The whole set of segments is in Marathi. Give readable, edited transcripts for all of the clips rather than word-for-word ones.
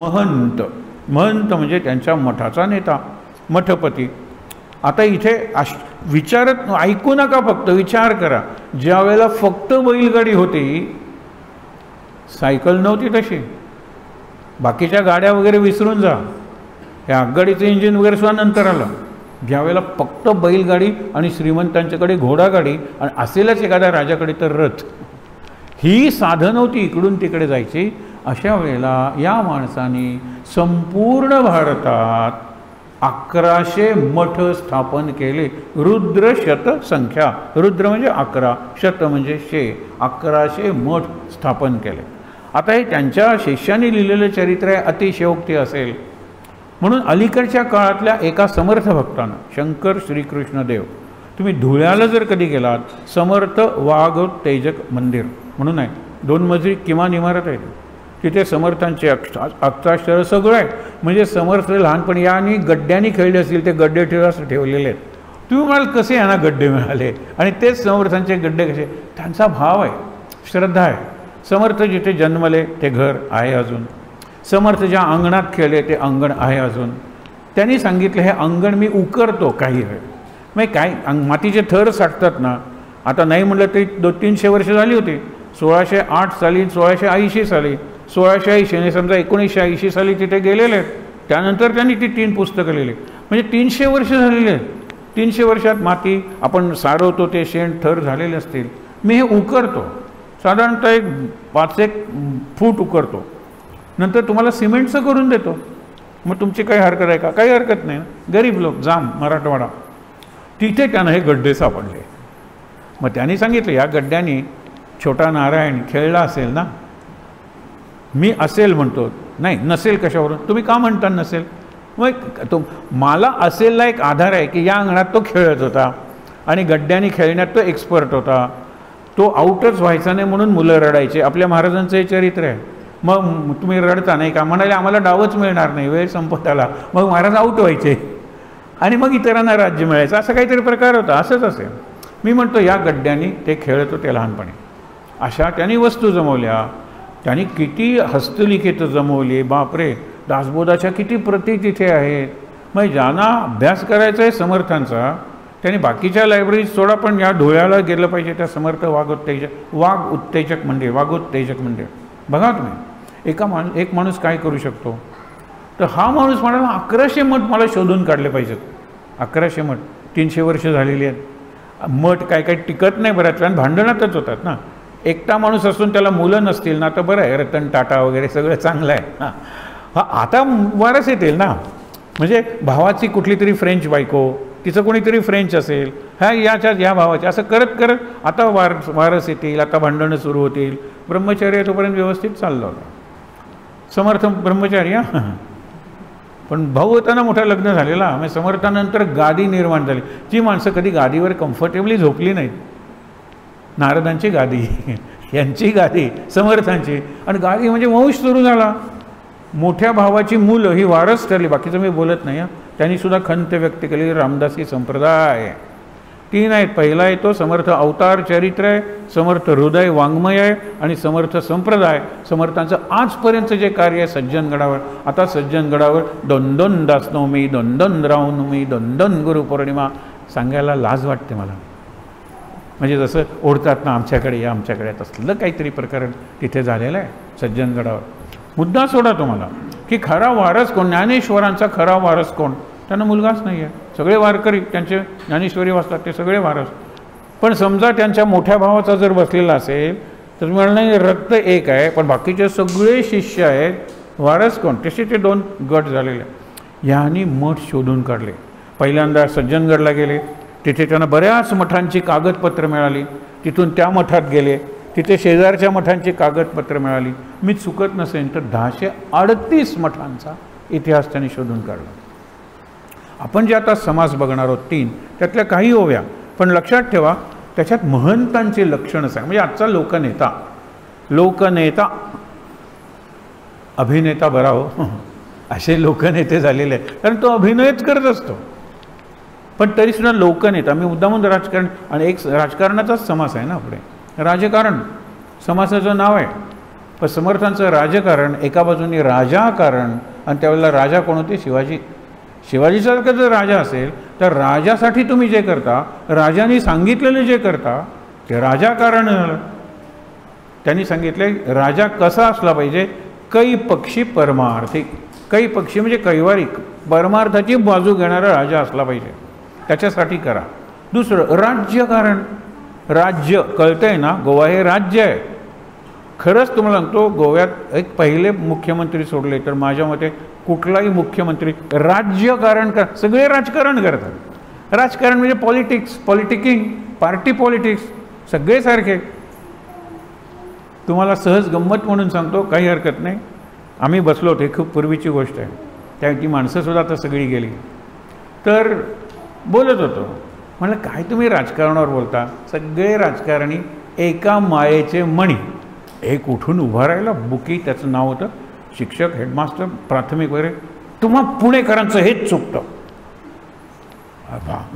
महंत, महंत म्हणजे त्यांच्या मठाचा नेता, मठपती. आता इथे विचारत ऐकू नका, फक्त विचार करा. ज्या वेळेला फक्त बैलगाडी होती, सायकल नव्हती तशी, बाकीच्या गाड्या वगैरे विसरून जा, या आगगाडीचं इंजिन वगैरे सुद्धा नंतर आलं. ज्यावेळेला फक्त बैलगाडी आणि श्रीमंतांच्याकडे घोडागाडी आणि असेलच एखाद्या राजाकडे तर रथ, ही साधन होती इकडून तिकडे जायची. अशा वेळेला या माणसाने संपूर्ण भारतात 1100 मठ स्थापन केले. रुद्र शत संख्या, रुद्र म्हणजे 11, शत म्हणजे 100, 1100 मठ स्थापन केले. आता हे त्यांच्या शिष्याने लिहिलेलं चरित्र आहे, अतिशयोक्ती असेल म्हणून अलीकडच्या काळातल्या एका समर्थ भक्तानं, शंकर श्रीकृष्ण देव, तुम्ही धुळ्याला जर कधी गेलात, समर्थ वाघोत्तेजक मंदिर म्हणून आहे, 2 मजली किमान इमारत आहे. तिथे समर्थांचे अक्षाक्षर सगळं आहे. म्हणजे समर्थ लहानपणी या आणि गड्ड्यांनी खेळले असतील, ते गड्डे ठेवलेले आहेत. तुम्ही म्हणाल कसे यांना गड्डे मिळाले, आणि तेच समर्थांचे गड्डे कसे, त्यांचा भाव आहे, श्रद्धा आहे. समर्थ जिथे जन्मले ते घर आहे अजून, समर्थ ज्या अंगणात खेळले ते अंगण आहे अजून. त्यांनी सांगितलं हे अंगण मी उकरतो काही वेळ, मग काय मातीचे थर साठतात ना. आता नाही म्हटलं तरी 200-300 वर्ष झाली होती. 1608 साली, 1680 साली, 1680 समजा 1980 साली तिथे गेलेले आहेत. त्यानंतर त्यांनी ती 3 पुस्तकं लिहिली, म्हणजे 300 वर्ष झालेले आहेत. 300 वर्षात माती आपण सारवतो, ते शेण थर झालेले असतील. मी हे उकरतो, साधारणतः एक 5-1 फूट उकरतो, नंतर तुम्हाला सिमेंटचं करून देतो. मग तुमची काही हरकत आहे का? काही हरकत नाही. गरीब लोक, जाम, मराठवाडा, तिथे त्यांना हे गड्डे सापडले. मग त्यांनी सांगितलं या गड्ड्यांनी छोटा नारायण खेळला असेल ना. मी असेल म्हणतो, नाही नसेल कशावरून, तुम्ही का म्हणता नसेल? मग मला असेलला एक आधार आहे की या अंगणात तो खेळत होता आणि गड्ड्यांनी खेळण्यात तो एक्सपर्ट होता. तो आऊटच व्हायचा नाही म्हणून मुलं रडायचे. आपल्या महाराजांचं हे चरित्र आहे. मग तुम्ही रडता नाही का, म्हणाले आम्हाला डावच मिळणार नाही, वेळ संपत आला. मग महाराज आऊट व्हायचे आणि मग इतरांना राज्य मिळायचं, असं काहीतरी प्रकार होता. असंच असेल. मी म्हणतो या गड्ड्यांनी ते खेळत होते लहानपणी. अशा त्यांनी वस्तू जमवल्या, त्यांनी किती हस्तलिखितं जमवली, बापरे, दासबोधाच्या किती प्रती तिथे आहेत. मग ज्यांना अभ्यास करायचा आहे समर्थांचा, त्यांनी बाकीच्या लायब्ररीत सोडा, पण या धुळ्याला गेलं पाहिजे. त्या समर्थ वाघोत्तेजक मंदिर, वाघोत्तेजक मंदिर बघा तुम्ही. एक माणूस काय करू शकतो, तर हा माणूस म्हणाला 1100 मठ मला शोधून काढले पाहिजेत. 1100 मठ, 300 वर्ष झालेली आहेत. मठ काय काय टिकत नाही बऱ्याच वेळा, भांडणातच होतात ना. एकटा माणूस असून त्याला मुलं नसतील ना तर बरं आहे, रतन टाटा वगैरे सगळं चांगलं आहे. हा आता वारस येतील ना, म्हणजे भावाची कुठली तरी फ्रेंच बायको, तिचं कोणीतरी फ्रेंच असेल, या भावाचे, असं करत करत आता वारस येतील, आता भांडणं सुरू होतील. ब्रह्मचर्य तोपर्यंत व्यवस्थित चाललं होतं. समर्थ ब्रह्मचारी, पण भाऊ होताना मोठा लग्न झालेला. म्हणजे समर्थानंतर गादी निर्माण झाली. जी माणसं कधी गादीवर कम्फर्टेबली झोपली नाहीत, नारदांची गादी, यांची गादी, समर्थांची, आणि गादी म्हणजे वंश सुरू झाला. मोठ्या भावाची मुलं ही वारस ठरली. बाकीचं मी बोलत नाही. त्यांनी सुद्धा खंत व्यक्त केली. रामदासी संप्रदाय 3 आहेत. पहिला येतो समर्थ अवतार चरित्र आहे, समर्थ हृदय वाङ्मय आहे, आणि समर्थ संप्रदाय. समर्थांचं आजपर्यंत जे कार्य आहे सज्जनगडावर, आता सज्जनगडावर 2-2 दासनवमी, 2-2 रामनवमी, 2-2 गुरुपौर्णिमा सांगायला लाज वाटते मला. म्हणजे जसं ओढतात ना आमच्याकडे या, आमच्याकडे तसलं काहीतरी प्रकरण तिथे झालेलं आहे सज्जनगडावर. मुद्दा सोडा तुम्हाला की खरा वारस कोण, ज्ञानेश्वरांचा खरा वारस कोण? त्यांना मुलगाच नाही आहे. सगळे वारकरी त्यांचे ज्ञानेश्वरी वाचतात, ते सगळे वारस. पण समजा त्यांच्या मोठ्या भावाचा जर बसलेला असेल तर म्हणलं नाही रक्त एक आहे, पण बाकीचे सगळे शिष्य आहेत, वारस कोण? तसे ते 2 गट झालेले. ह्यांनी मठ शोधून काढले. पहिल्यांदा सज्जनगडला गेले, तिथे त्यांना बऱ्याच मठांची कागदपत्र मिळाली. तिथून त्या मठात गेले, तिथे शेजारच्या मठांची कागदपत्र मिळाली. मी चुकत नसेल तर 1038 मठांचा इतिहास त्यांनी शोधून काढला. आपण जे आता समास बघणार आहोत 3, त्यातल्या काही ओव्या, पण लक्षात ठेवा त्याच्यात महंतांचे लक्षणं सांग. म्हणजे आजचा लोकनेता अभिनेता बरा हो, असे लोकनेते झालेले आहेत. कारण तो अभिनयच करत असतो, पण तरीसुद्धा लोकनेता. मी मुद्दामून राजकारण, आणि एक राजकारणाचाच समास आहे ना, पुढे राजकारण समासाचं नाव आहे, पण समर्थांचं राजकारण एका बाजूने राजाकारण, आणि त्यावेळेला राजा कोण होते? शिवाजी. शिवाजीसारखं जर राजा असेल तर राजासाठी तुम्ही जे करता, राजाने सांगितलेलं जे करता ते राजाकारण झालं. त्यांनी सांगितले राजा कसा असला पाहिजे? कै पक्षी परमार्थी. कै पक्षी म्हणजे कैवारिक, परमार्थाची बाजू घेणारा राजा असला पाहिजे, त्याच्यासाठी करा. दुसरं राज्यकारण. राज्य कळतंय ना, गोवा हे राज्य आहे. खरंच तुम्हाला सांगतो, गोव्यात एक पहिले मुख्यमंत्री सोडले तर माझ्या मते कुठलाही मुख्यमंत्री राज्यकारण सगळे राजकारण करतात. राजकारण म्हणजे पॉलिटिक्स, पॉलिटिकिंग, पार्टी पॉलिटिक्स, सगळे सारखे. तुम्हाला सहज गंमत म्हणून सांगतो, काही हरकत नाही. आम्ही बसलो होते, खूप पूर्वीची गोष्ट आहे, त्या ती माणसंसुद्धा आता सगळी गेली. तर बोलत होतो, म्हणलं काय तुम्ही राजकारणावर बोलता? सगळे राजकारणी एका मायेचे मणी. एक उठून उभा राहिला, बुकी, त्याचं नाव होतं, शिक्षक, हेडमास्टर, प्राथमिक वगैरे. तुम्हा पुणेकरांचं हेच चुकतं.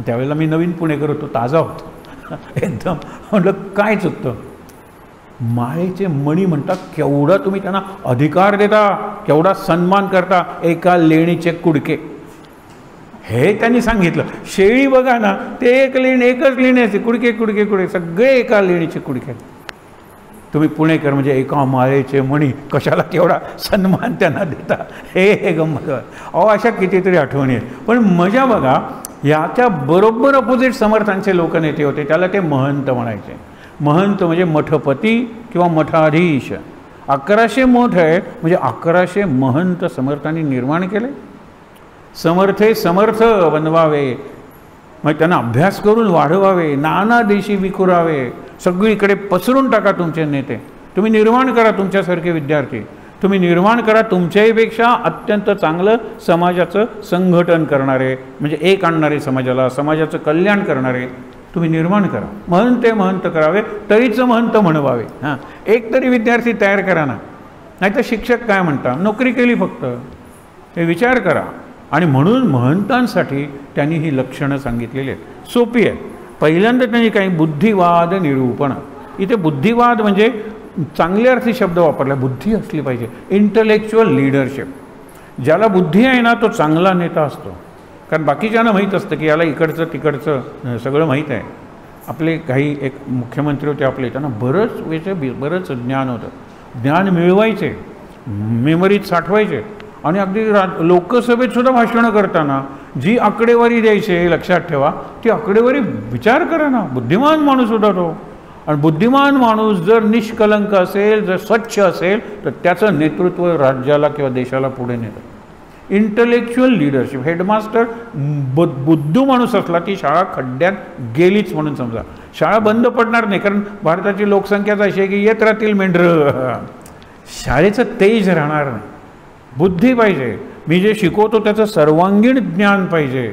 त्यावेळेला मी नवीन पुणेकर होतो, ताजा होतो एकदम. म्हटलं काय चुकतं? मायेचे मणी म्हणतात, केवढा तुम्ही त्यांना अधिकार देता, केवढा सन्मान करता. एका लेणीचे कुडके, हे त्यांनी सांगितलं. शेळी बघा ना, ते एक लेणी, एकच लेणी असते, कुडके कुडके कुडके, सगळे एका लेणीचे कुडके. तुम्ही पुणेकर म्हणजे एका मायेचे मणी, कशाला केवढा सन्मान त्यांना देता? हे गंमत. अहो, अशा कितीतरी आठवणी आहेत. पण मजा बघा, याच्या बरोबर अपोजिट समर्थांचे लोकनेते होते, त्याला ते महंत म्हणायचे. महंत म्हणजे मठपती किंवा मठाधीश. 1100 मठ आहे, म्हणजे 1100 महंत समर्थांनी निर्माण केले. समर्थे समर्थ बनवावे, मग त्यांना अभ्यास करून वाढवावे, नाना देशी विखुरावे, सगळीकडे पसरून टाका तुमचे नेते. तुम्ही निर्माण करा तुमच्यासारखे विद्यार्थी, तुम्ही निर्माण करा तुमच्याहीपेक्षा अत्यंत चांगलं समाजाचं संघटन करणारे, म्हणजे एक आणणारे समाजाला, समाजाचं कल्याण करणारे तुम्ही निर्माण करा. महंत करावे, तरीच महंत म्हणवावे. हां, एक तरी विद्यार्थी तयार करा ना, नाहीतर शिक्षक काय म्हणता, नोकरी केली फक्त, हे विचार करा. आणि म्हणून महंतांसाठी त्यांनी ही लक्षणं सांगितलेली आहेत, सोपी आहेत. पहिल्यांदा त्यांनी काही बुद्धिवाद निरूपण. इथे बुद्धिवाद म्हणजे चांगल्या अर्थी शब्द वापरला, बुद्धी असली पाहिजे, इंटलेक्च्युअल लीडरशिप. ज्याला बुद्धी आहे ना, तो चांगला नेता असतो. कारण बाकीच्यांना माहीत असतं की याला इकडचं तिकडचं सगळं माहीत आहे. आपले काही एक मुख्यमंत्री होते आपले, त्यांना बरंच ज्ञान होतं. ज्ञान मिळवायचे, मेमरीत साठवायचे. आणि अगदी लोकसभेत सुद्धा भाषणं करताना जी आकडेवारी द्यायचे, लक्षात ठेवा, ती आकडेवारी विचार करा ना. बुद्धिमान माणूस होता तो. आणि बुद्धिमान माणूस जर निष्कलंक असेल, जर स्वच्छ असेल, तर त्याचं नेतृत्व राज्याला किंवा देशाला पुढे नेतं. Intellectual leadership. हेडमास्टर बुद्धू माणूस असला की शाळा खड्ड्यात गेलीच म्हणून समजा, शाळा बंद पडणार नाही. कारण भारताची लोकसंख्याच अशी आहे की येत राहतील मेंढरं, शाळेचं तेज राहणार नाही. बुद्धी पाहिजे. मी जे शिकवतो त्याचं सर्वांगीण ज्ञान पाहिजे.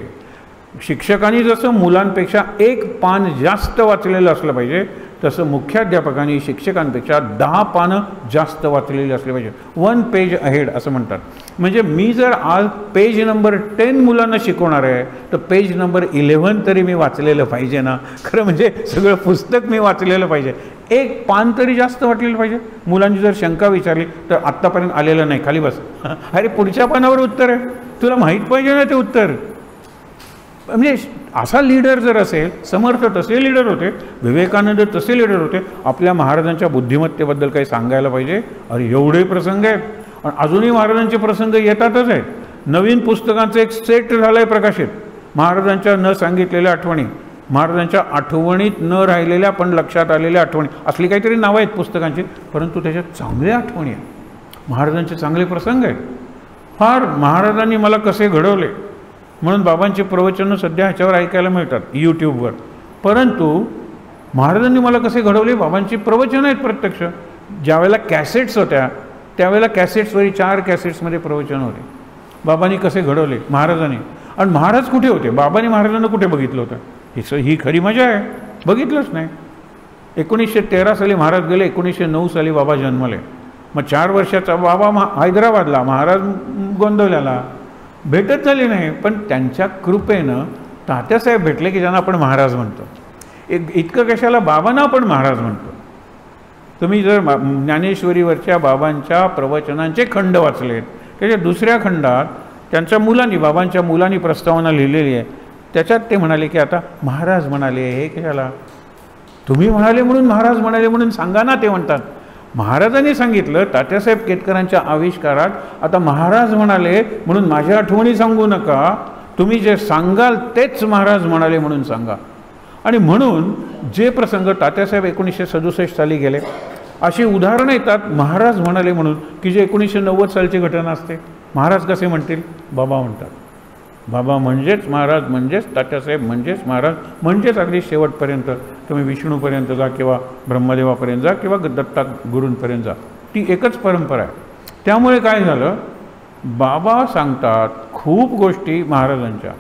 शिक्षकांनी जसं मुलांपेक्षा एक पान जास्त वाचलेलं असलं पाहिजे, तसं मुख्याध्यापकांनी शिक्षकांपेक्षा 10 पानं जास्त वाचलेली असली पाहिजे. 1 पेज अहेड असं म्हणतात. म्हणजे मी जर आज पेज नंबर 10 मुलांना शिकवणार आहे, तर पेज नंबर 11 तरी मी वाचलेलं पाहिजे ना. खरं म्हणजे सगळं पुस्तक मी वाचलेलं पाहिजे. एक पान तरी जास्त वाचलेलं पाहिजे. मुलांची जर शंका विचारली तर आत्तापर्यंत आलेलं नाही, खाली बस, अरे पुढच्या पानावर उत्तर आहे, तुला माहीत पाहिजे ना ते उत्तर. म्हणजे असा लीडर जर असेल, समर्थ तसे लीडर होते, विवेकानंद तसे लीडर होते. आपल्या महाराजांच्या बुद्धिमत्तेबद्दल काही सांगायला पाहिजे. अरे एवढे प्रसंग आहेत, आणि अजूनही महाराजांचे प्रसंग येतातच आहेत. नवीन पुस्तकांचं एक सेट झालं आहे प्रकाशित, महाराजांच्या न सांगितलेल्या आठवणी, महाराजांच्या आठवणीत न राहिलेल्या पण लक्षात आलेल्या आठवणी, असली काहीतरी नावं आहेत पुस्तकांची, परंतु त्याच्यात चांगल्या आठवणी आहेत, महाराजांचे चांगले प्रसंग आहेत. फार महाराजांनी मला कसे घडवले म्हणून बाबांची प्रवचनं सध्या ह्याच्यावर ऐकायला मिळतात यूट्यूबवर. परंतु महाराजांनी मला कसे घडवले, बाबांची प्रवचनं आहेत प्रत्यक्ष. ज्यावेळेला कॅसेट्स होत्या त्यावेळेला कॅसेट्सवरी 4 कॅसेट्समध्ये प्रवचन होते. बाबांनी कसे घडवले महाराजांनी. आणि महाराज कुठे होते, बाबांनी महाराजांना कुठे बघितलं होतं, ही खरी मजा आहे. बघितलंच नाही. 1913 साली महाराज गेले, 1909 साली बाबा जन्मले. मग 4 वर्षाचा बाबा हैदराबादला, महाराज गोंदवल्याला, भेटत झाली नाही. पण त्यांच्या कृपेनं तात्यासाहेब भेटले की ज्यांना आपण महाराज म्हणतो. इतकं कशाला बाबांना आपण महाराज म्हणतो. तुम्ही जर ज्ञानेश्वरीवरच्या बाबांच्या प्रवचनांचे खंड वाचलेत, त्याच्या दुसऱ्या खंडात त्यांच्या मुलांनी, बाबांच्या मुलांनी प्रस्तावना लिहिलेली आहे. त्याच्यात ते म्हणाले की आता महाराज म्हणाले, हे कशाला तुम्ही म्हणाले म्हणून महाराज म्हणाले म्हणून सांगा ना. ते म्हणतात महाराजांनी सांगितलं, तात्यासाहेब केतकरांच्या आविष्कारात आता महाराज म्हणाले म्हणून माझ्या आठवणी सांगू नका, तुम्ही जे सांगाल तेच महाराज म्हणाले म्हणून सांगा. आणि म्हणून जे प्रसंग तात्यासाहेब 1967 साली गेले, अशी उदाहरणं येतात महाराज म्हणाले म्हणून, की जे 1990 सालची घटना असते. महाराज कसे म्हणतील? बाबा म्हणतात. बाबा म्हणजेच महाराज, म्हणजेच तात्यासाहेब, म्हणजेच महाराज, म्हणजेच अगदी शेवटपर्यंत. तुम्ही विष्णूपर्यंत जा किंवा ब्रह्मदेवापर्यंत जा किंवा दत्ता गुरूंपर्यंत जा, ती एकच परंपरा आहे. त्यामुळे काय झालं, बाबा सांगतात खूप गोष्टी महाराजांच्या.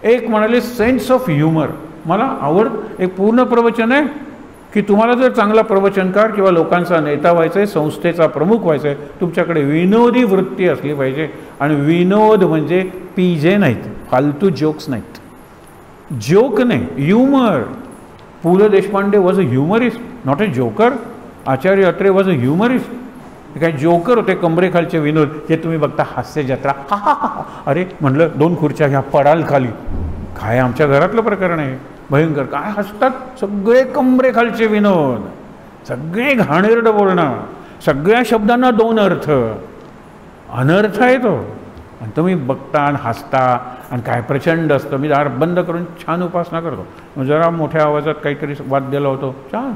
एक म्हणाले सेन्स ऑफ ह्युमर. मला एक पूर्ण प्रवचन आहे की तुम्हाला जर चांगला प्रवचनकार किंवा लोकांचा नेता व्हायचा आहे, संस्थेचा प्रमुख व्हायचा आहे, तुमच्याकडे विनोदी वृत्ती असली पाहिजे. आणि विनोद म्हणजे पीजे नाहीत, फालतू जोक्स नाहीत. जोक नाही, humour. Pu La Deshpande was a humorist, not a joker. Acharya Atre was a humorist. काय जोकर होते, कमरेखालचे विनोद, जे तुम्ही बघता हास्य जत्रा, हा हा हा, अरे म्हटलं 2 खुर्च्या घ्या, पडाल खाली. काय आमच्या घरातलं प्रकरण आहे, भयंकर. काय हसतात, सगळे कमरेखालचे विनोद, सगळे घाणेरडं बोलणं, सगळ्या शब्दांना 2 अर्थ, अनर्थ आहे तो. आणि तुम्ही बघता आणि हसता आणि काय प्रचंड असतं. मी दार बंद करून छान उपासना करतो, जरा मोठ्या आवाजात काहीतरी वाद्य लावतो, छान.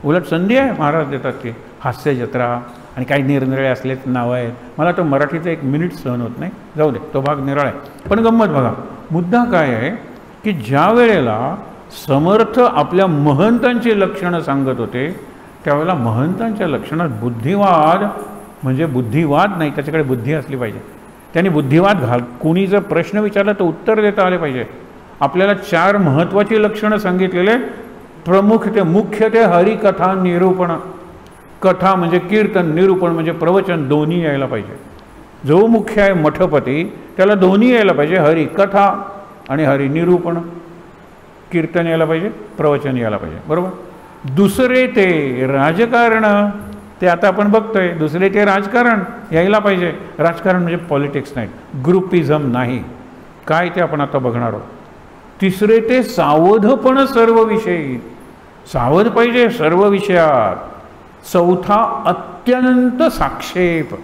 उलट संधी आहे महाराज देतात ती हास्य जत्रा. आणि काही निरनिराळे असलेच नावं आहेत. मला तो मराठीचं 1 मिनिट सहन होत नाही, जाऊ दे, तो भाग निराळा आहे. पण गंमत बघा, मुद्दा काय आहे की ज्या वेळेला समर्थ आपल्या महंतांची लक्षणं सांगत होते, त्यावेळेला महंतांच्या लक्षणात बुद्धिवाद म्हणजे बुद्धिवाद नाही, त्याच्याकडे बुद्धी असली पाहिजे. त्यांनी बुद्धिवाद कोणी जर प्रश्न विचारला तर उत्तर देता आले पाहिजे. आपल्याला 4 महत्त्वाची लक्षणं सांगितलेले, प्रमुख ते मुख्य ते हरिकथा निरूपण. कथा म्हणजे कीर्तन, निरूपण म्हणजे प्रवचन, दोन्ही यायला पाहिजे. जो मुख्य आहे मठपती त्याला दोन्ही यायला पाहिजे, हरिकथा आणि हरिनिरूपण. कीर्तन यायला पाहिजे, प्रवचन यायला पाहिजे, बरोबर. दुसरे ते राजकारण, ते आता आपण बघतोय. दुसरे ते राजकारण यायला पाहिजे. राजकारण म्हणजे पॉलिटिक्स नाही, ग्रुपिझम नाही, काय ते आपण आता बघणार आहोत. तिसरे ते सावधपण, सर्व विषयी सावध पाहिजे सर्व विषयात. चौथा अत्यंत साक्षेप.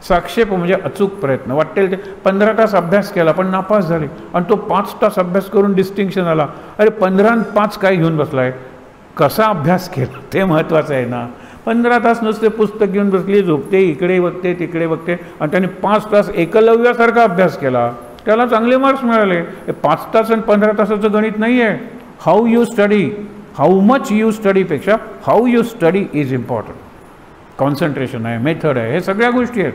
साक्षेप म्हणजे अचूक प्रयत्न. वाटेल ते 15 तास अभ्यास केला पण नापास झाले, आणि तो 5 तास अभ्यास करून डिस्टिंक्शन आला. अरे 15 आणि 5 काय घेऊन बसलाय, कसा अभ्यास केला ते महत्त्वाचं आहे ना. 15 तास नुसते पुस्तक घेऊन बसली, झोपते, इकडे बघते तिकडे बघते, आणि त्याने 5 तास एकलव्यासारखा अभ्यास केला, त्याला चांगले मार्क्स मिळाले. 5 तास आणि 15 तासाचं गणित नाही आहे. How you study, how much you स्टडीपेक्षा how you study is important. Concentration आहे, मेथड आहे, हे सगळ्या गोष्टी आहेत.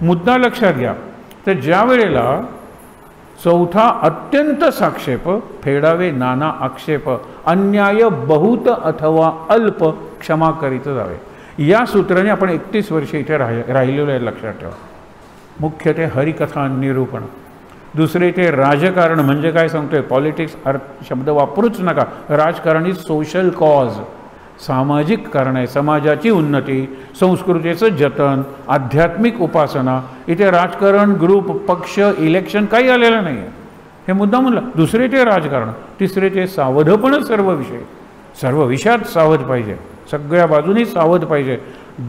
मुद्दा लक्षात घ्या. तर ज्या वेळेला चौथा अत्यंत साक्षेप, फेडावे नाना आक्षेप, अन्याय बहुत अथवा अल्प, क्षमा करीत जावे. या सूत्राने आपण 31 वर्ष इथे राहिलेलो आहे, लक्षात ठेवा. मुख्य ते हरिकथा निरूपण. दुसरे ते राजकारण म्हणजे काय सांगतोय, पॉलिटिक्स शब्द वापरूच नका. राजकारण ही सोशल कॉज, सामाजिक कारण आहे, समाजाची उन्नती, संस्कृतीचं जतन, आध्यात्मिक उपासना. इथे राजकारण, ग्रुप, पक्ष, इलेक्शन काही आलेलं नाही आहे. हे मुद्दा म्हणलं. दुसरे ते राजकारण. तिसरे ते सावधपण, सर्व विषय, सर्व विषयात सावध पाहिजे, सगळ्या बाजूनी सावध पाहिजे.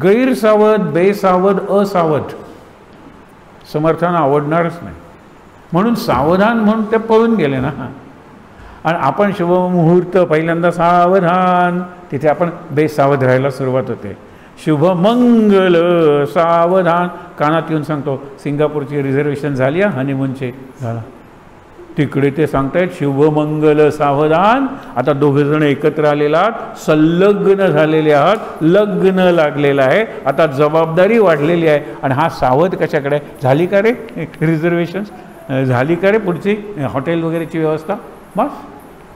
गैरसावध, बेसावध, असावध समर्थांना आवडणारच नाही. म्हणून सावधान म्हणून ते पळून गेले ना. आणि आपण शुभमुहूर्त पहिल्यांदा सावधान, तिथे आपण बेसावध राहायला सुरुवात होते. शुभमंगल सावधान कानात येऊन सांगतो. सिंगापूरची रिझर्वेशन झाली आहे हनीमूनचे, झाला. तिकडे ते सांगतायत शुभमंगल सावधान. आता 2 जण एकत्र आलेले आहात, संलग्न झालेले आहात, लग्न लागलेलं आहे, आता जबाबदारी वाढलेली आहे. आणि हा सावध कशाकडे झाली का रे, रिझर्वेशन झाली का रे, पुढची हॉटेल वगैरेची व्यवस्था. बस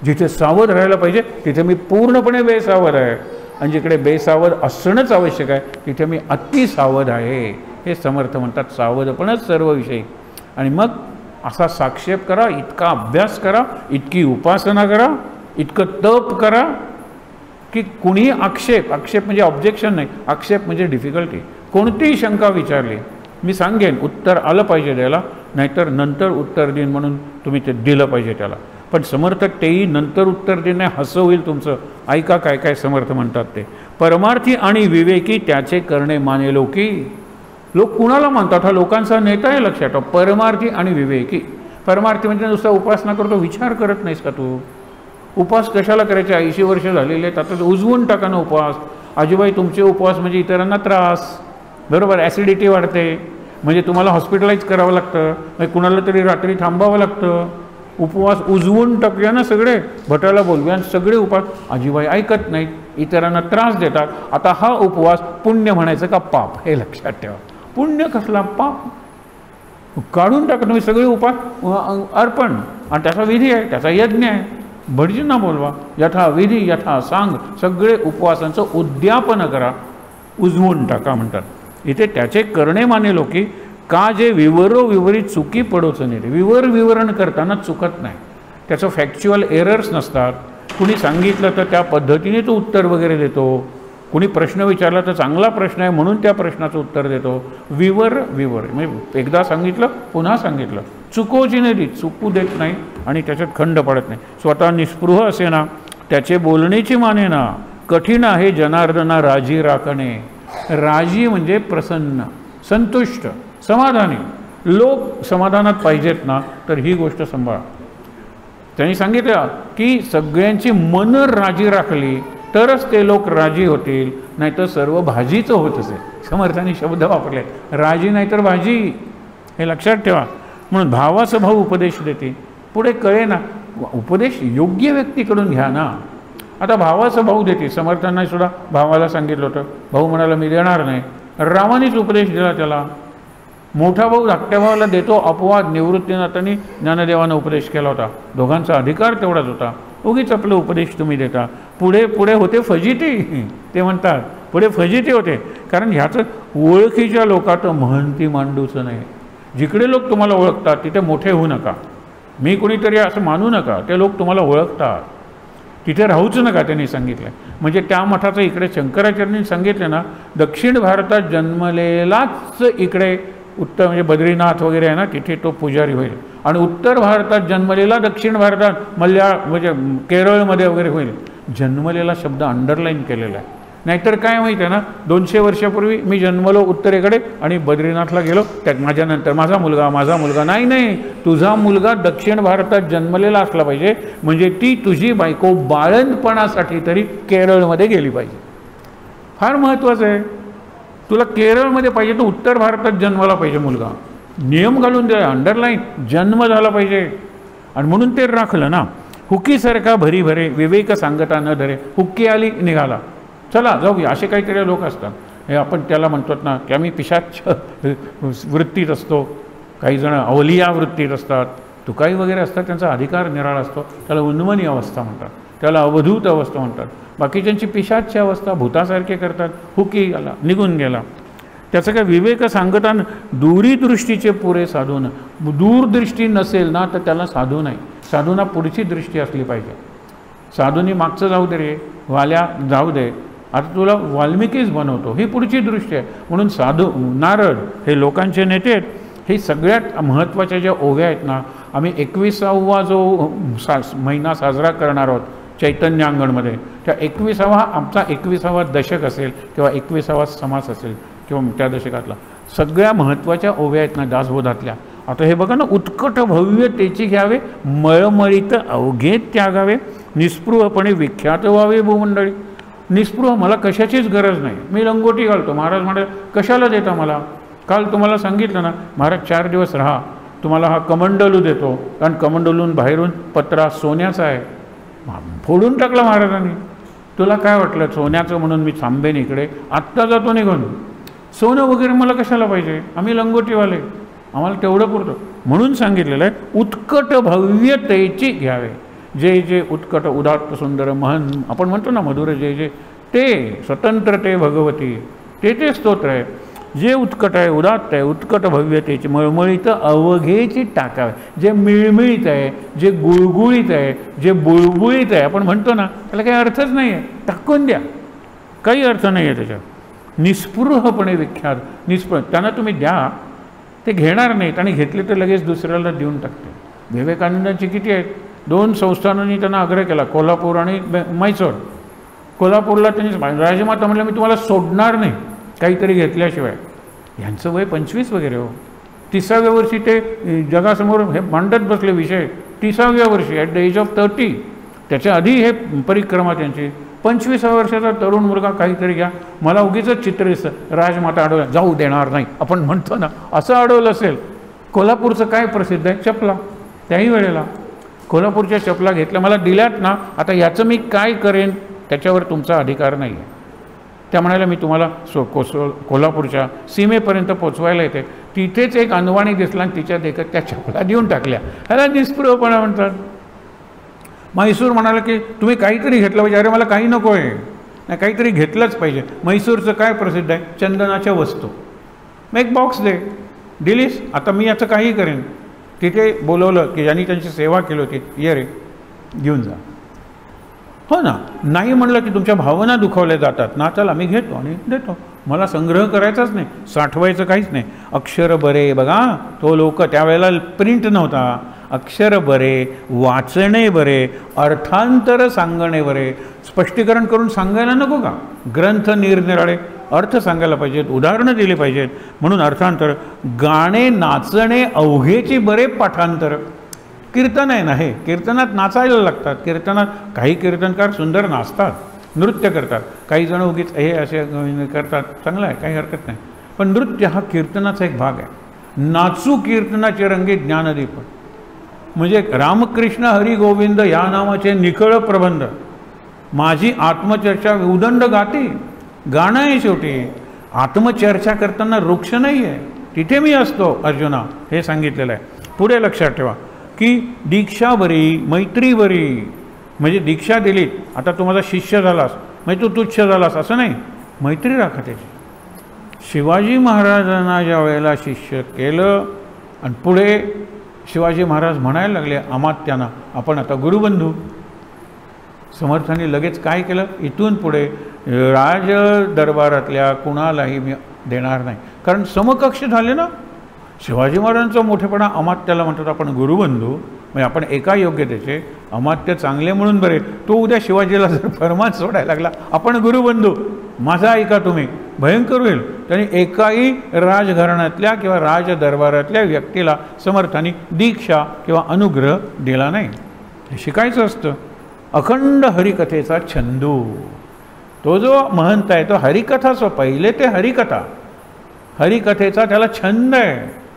जिथे सावध राहायला पाहिजे तिथे मी पूर्णपणे बेसावध आहे, आणि जिकडे बेसावध असणंच आवश्यक आहे तिथे मी अतिसावध आहे. हे समर्थ म्हणतात, सावधपणच सर्व विषयी. आणि मग असा साक्षेप करा, इतका अभ्यास करा, इतकी उपासना करा, इतकं तप करा, की कुणीही आक्षेप म्हणजे ऑब्जेक्शन नाही, आक्षेप म्हणजे डिफिकल्टी, कोणतीही शंका विचारली मी सांगेन, उत्तर आलं पाहिजे द्यायला, नाहीतर नंतर उत्तर देईन म्हणून तुम्ही ते दिलं पाहिजे त्याला. पण समर्थ तेही नंतर उत्तर देणे हसं होईल तुमचं. ऐका काय काय समर्थ म्हणतात ते. परमार्थी आणि विवेकी त्याचे करणे माने लोकी. लोक कुणाला मानतात? हा लोकांचा नेता आहे, लक्षात ठेवा. परमार्थी आणि विवेकी. परमार्थी म्हणजे नुसता उपासना करतो, विचार करत नाहीस का तू? उपवास कशाला करायचे? 80 वर्ष झालेले आहेत, आता उजवून टाका ना उपवास. आजीबाई तुमचे उपवास म्हणजे इतरांना त्रास, बरोबर, ॲसिडिटी वाढते, म्हणजे तुम्हाला हॉस्पिटलाइज करावं लागतं, म्हणजे कुणाला तरी रात्री थांबावं लागतं. उपवास उजवून टाकूया ना सगळे, भटाला बोलूया, सगळे उपवास. आजीबाई ऐकत नाहीत, इतरांना त्रास देतात. आता हा उपवास पुण्य म्हणायचं का पाप? हे लक्षात ठेवा. पुण्य कसला, पाप काढून टाका तुम्ही सगळे उपवास अर्पण, आणि त्याचा विधी आहे, त्याचा यज्ञ आहे. भटजींना बोलवा, यथा विधी यथा सांग, सगळे उपवासांचं उद्यापन करा, उजवून टाका म्हणतात. इथे त्याचे करणे माने लोकी का जे विवरोविवरी चुकी पडोच नाही. विवरण करताना चुकत नाही, त्याचं फॅक्च्युअल एरर्स नसतात. कुणी सांगितलं तर त्या पद्धतीने तो उत्तर वगैरे देतो, कुणी प्रश्न विचारला तर चांगला प्रश्न आहे म्हणून त्या प्रश्नाचं उत्तर देतो. विवर म्हणजे एकदा सांगितलं पुन्हा सांगितलं, चुकोची नाही, चुकू देत नाही आणि त्याच्यात खंड पडत नाही. स्वतः निस्पृह असे ना, त्याचे बोलण्याची माने ना, कठीण आहे जनार्दना राजी राखणे. राजी म्हणजे प्रसन्न, संतुष्ट, समाधानी. लोक समाधानात पाहिजेत ना, तर ही गोष्ट सांभाळा. त्यांनी सांगितलं की सगळ्यांची मन राजी राखली तरच ते लोक राजी होतील, नाहीतर सर्व भाजीचं होत असेल. समर्थांनी शब्द वापरले, राजी नाहीतर भाजी, हे लक्षात ठेवा. म्हणून भावाचं भाऊ उपदेश देते. पुढे कळे ना, उपदेश योग्य व्यक्तीकडून घ्या ना. आता भावाचं भाऊ देते, समर्थांना सुद्धा भावाला सांगितलं होतं, भाऊ म्हणाला मी देणार नाही, रामानेच उपदेश दिला त्याला. मोठा भाऊ धाकट्या भावाला देतो, अपवाद निवृत्तीनाथांनी ज्ञानदेवानं उपदेश केला होता, दोघांचा अधिकार तेवढाच होता. उगीच आपलं उपदेश तुम्ही देता. पुढे होते फजिती, ते म्हणतात पुढे फजिती होते, कारण ह्याचं ओळखीच्या लोकात महंती मांडूचं नाही. जिकडे लोक तुम्हाला ओळखतात तिथे मोठे होऊ नका, मी कुणीतरी असं मानू नका, ते लोक तुम्हाला ओळखतात, तिथे राहूच नका, त्यांनी सांगितलं. म्हणजे त्या मठाचं इकडे शंकराचार्यांनी सांगितलं ना, दक्षिण भारतात जन्मलेलाच इकडे उत्तर म्हणजे बद्रीनाथ वगैरे आहे ना, तिथे तो पुजारी होईल, आणि उत्तर भारतात जन्मलेला दक्षिण भारतात म्हणजे केरळमध्ये वगैरे होईल. जन्मलेला शब्द अंडरलाईन केलेला आहे. नाहीतर काय माहीत आहे ना, 200 वर्षापूर्वी मी जन्मलो उत्तरेकडे आणि बद्रीनाथला गेलो, त्यात माझ्यानंतर माझा मुलगा नाही, तुझा मुलगा दक्षिण भारतात जन्मलेला असला पाहिजे, म्हणजे ती तुझी बायको बाळंतपणासाठी तरी केरळमध्ये गेली पाहिजे. फार महत्त्वाचं आहे. तुला केरळमध्ये पाहिजे तर उत्तर भारतात जन्माला पाहिजे मुलगा. नियम घालून द्या, अंडरलाईन, जन्म झाला पाहिजे. आणि म्हणून ते राखलं ना. हुकीसारखा भरी भरे विवेक सांगता न धरे. हुक्की आली निघाला, चला जाऊया, असे काहीतरी लोक असतात. हे आपण त्याला म्हणतो ना की आम्ही पिशाच वृत्तीत असतो, काही जण अवलिया वृत्तीत असतात, तुकाई वगैरे असतात, त्यांचा अधिकार निराळा असतो, त्याला उन्मनी अवस्था म्हणतात, त्याला अवधूत अवस्था म्हणतात. बाकीच्यांची पिशाची अवस्था भूतासारखे करतात. हुकी आला निघून गेला. त्याचं काय विवेक सांगता दूरदृष्टीचे पुरे साधून. दूरदृष्टी नसेल ना तर त्याला साधू नाही. साधूना पुढची दृष्टी असली पाहिजे. साधूनी मागचं जाऊ दे रे, वाल्या जाऊ दे, आता तुला वाल्मिकीच बनवतो, ही पुढची दृष्टी आहे. म्हणून साधू नारद हे लोकांचे नेते आहेत. हे सगळ्यात महत्त्वाच्या ज्या ओव्या आहेत ना, आम्ही 21वा जो महिना साजरा करणार आहोत चैतन्य अंगणमध्ये, त्या 21वा आमचा 21वा दशक असेल किंवा 21वा समास असेल किंवा त्या दशकातला, सगळ्या महत्त्वाच्या ओव्या आहेत ना दासबोधातल्या. आता हे बघा ना, उत्कट भव्यतेची घ्यावे, मळमळीत अवघे त्यागावे, निस्पृहपणे विख्यात व्हावे भूमंडळी. निस्पृह, मला कशाचीच गरज नाही, मी लंगोटी घालतो. महाराज म्हणाले कशाला देता मला? काल तुम्हाला सांगितलं ना, महाराज 4 दिवस राहा, तुम्हाला हा कमंडलू देतो, कारण कमंडलून बाहेरून पत्रा सोन्याचा आहे. फोडून टाकला महाराजांनी. तुला काय वाटलं सोन्याचं म्हणून मी थांबेन इकडे, आत्ता जातो निघून. सोनं वगैरे मला कशाला पाहिजे, आम्ही लंगोटीवाले, आम्हाला तेवढं पुरतं. म्हणून सांगितलेलं आहे उत्कट भव्यतेची घ्यावे. जे जे उत्कट उदात्त सुंदर महन आपण म्हणतो ना, मधुर जे जे, ते स्वतंत्र ते भगवती, ते स्तोत्र आहे. जे उत्कट आहे, उदात्त आहे, उत्कट भव्यतेची मळमळीत अवघेची टाकावे. जे मिळमिळीत आहे, जे गुळगुळीत आहे, जे बुळबुळीत आहे, आपण म्हणतो ना, त्याला काही अर्थच नाही आहे, टाकून द्या, काही अर्थ नाही आहे त्याच्यात. निस्पृहपणे विख्यात, निस्पृह, त्यांना तुम्ही द्या, ते घेणार नाहीत आणि घेतले तर लगेच दुसऱ्याला देऊन टाकते. विवेकानंदांची किती आहेत, 2 संस्थानांनी त्यांना आग्रह केला, कोल्हापूर आणि मैसूर. कोल्हापूरला त्यांनी राजमाता म्हणलं, मी तुम्हाला सोडणार नाही काहीतरी घेतल्याशिवाय. यांचं वय 25 वगैरे हो. 30व्या वर्षी ते जगासमोर हे मांडत बसले विषय. 30व्या वर्षी ॲट द एज ऑफ 30. त्याच्या आधी हे परिक्रमा त्यांची. 25व्या वर्षाचा तरुण मुलगा काहीतरी घ्या, मला उगीच चित्र दिसतं, राजमाता अडवल्या, जाऊ देणार नाही आपण म्हणतो ना, असं अडवलं असेल. कोल्हापूरचं काय प्रसिद्ध आहे, चपला. त्याही वेळेला कोल्हापूरच्या चपला घेतल्या, मला दिल्यात ना, आता याचं मी काय करेन त्याच्यावर तुमचा अधिकार नाही आहे. त्या म्हणाल्या, मी तुम्हाला कोल्हापूरच्या सीमेपर्यंत पोचवायला येते. तिथेच एक अनवाणी दिसला आणि तिच्या देखत त्या चपला देऊन टाकल्या. ह्याला निस्पृहपणा म्हणतात. म्हैसूर म्हणाला की तुम्ही काहीतरी घेतलं पाहिजे. अरे मला काही नको आहे, नाही काहीतरी घेतलंच पाहिजे. म्हैसूरचं काय प्रसिद्ध आहे, चंदनाच्या वस्तू. मग एक बॉक्स दे, दिलीस, आता मी याचं काही करेन. तिथे बोलवलं की ज्यांनी त्यांची सेवा केली होती, ये रे घेऊन जा. हो ना, नाही म्हणलं की तुमच्या भावना दुखावल्या जातात ना. चला मी घेतो आणि देतो, मला संग्रह करायचाच नाही, साठवायचं काहीच नाही. अक्षर बरे, बघा तो लोक त्यावेळेला प्रिंट नव्हता. अक्षर बरे, वाचणे बरे, अर्थांतर सांगणे बरे. स्पष्टीकरण करून सांगायला नको का, ग्रंथ निरनिराळे अर्थ सांगायला पाहिजेत, उदाहरणं दिली पाहिजेत. म्हणून अर्थांतर. गाणे नाचणे अवघेची बरे, पाठांतर. कीर्तन आहे ना, हे कीर्तनात नाचायला लागतात. कीर्तनात काही कीर्तनकार सुंदर नाचतात, नृत्य करतात. काही जण उगीच हे असे करतात, चांगलं आहे, काही हरकत नाही. पण नृत्य हा कीर्तनाचा एक भाग आहे. नाचू कीर्तनाचे रंगी ज्ञानदीप, म्हणजे रामकृष्ण हरी गोविंद या नावाचे निखळ प्रबंध. माझी आत्मचर्चा उदंड गाते, गाणं आहे शेवटी. आत्मचर्चा करताना वृक्ष नाही आहे, तिथे मी असतो अर्जुना, हे सांगितलेलं आहे. पुढे लक्षात ठेवा की दीक्षा बरी, मैत्री बरी. म्हणजे दीक्षा दिलीत, आता तू माझा शिष्य झालास, म्हणजे तू तुच्छ झालास असं नाही, मैत्री राखा त्याची. शिवाजी महाराजांना ज्या वेळेला शिष्य केलं आणि पुढे शिवाजी महाराज म्हणायला लागले अमात्यांना, आपण आता गुरुबंधू. समर्थांनी लगेच काय केलं, इथून पुढे राज दरबारातल्या कुणालाही मी देणार नाही, कारण समकक्ष झाले ना. शिवाजी महाराजांचा मोठेपणा अमात्याला म्हणतात आपण गुरुबंधू, म्हणजे आपण एका योग्यतेचे. अमात्य चांगले म्हणून बरे, तो उद्या शिवाजीला जर फरमान सोडायला लागला, आपण गुरुबंधू, माझा ऐका तुम्ही, भयंकर होईल. त्यांनी एकाही राजघराण्यातल्या किंवा राजदरबारातल्या व्यक्तीला समर्थांनी दीक्षा किंवा अनुग्रह दिला नाही. हे शिकायचं असतं. अखंड हरिकथेचा छंदू, तो जो महंत आहे तो हरिकथाच, पहिले ते हरिकथा, हरिकथेचा त्याला छंद आहे,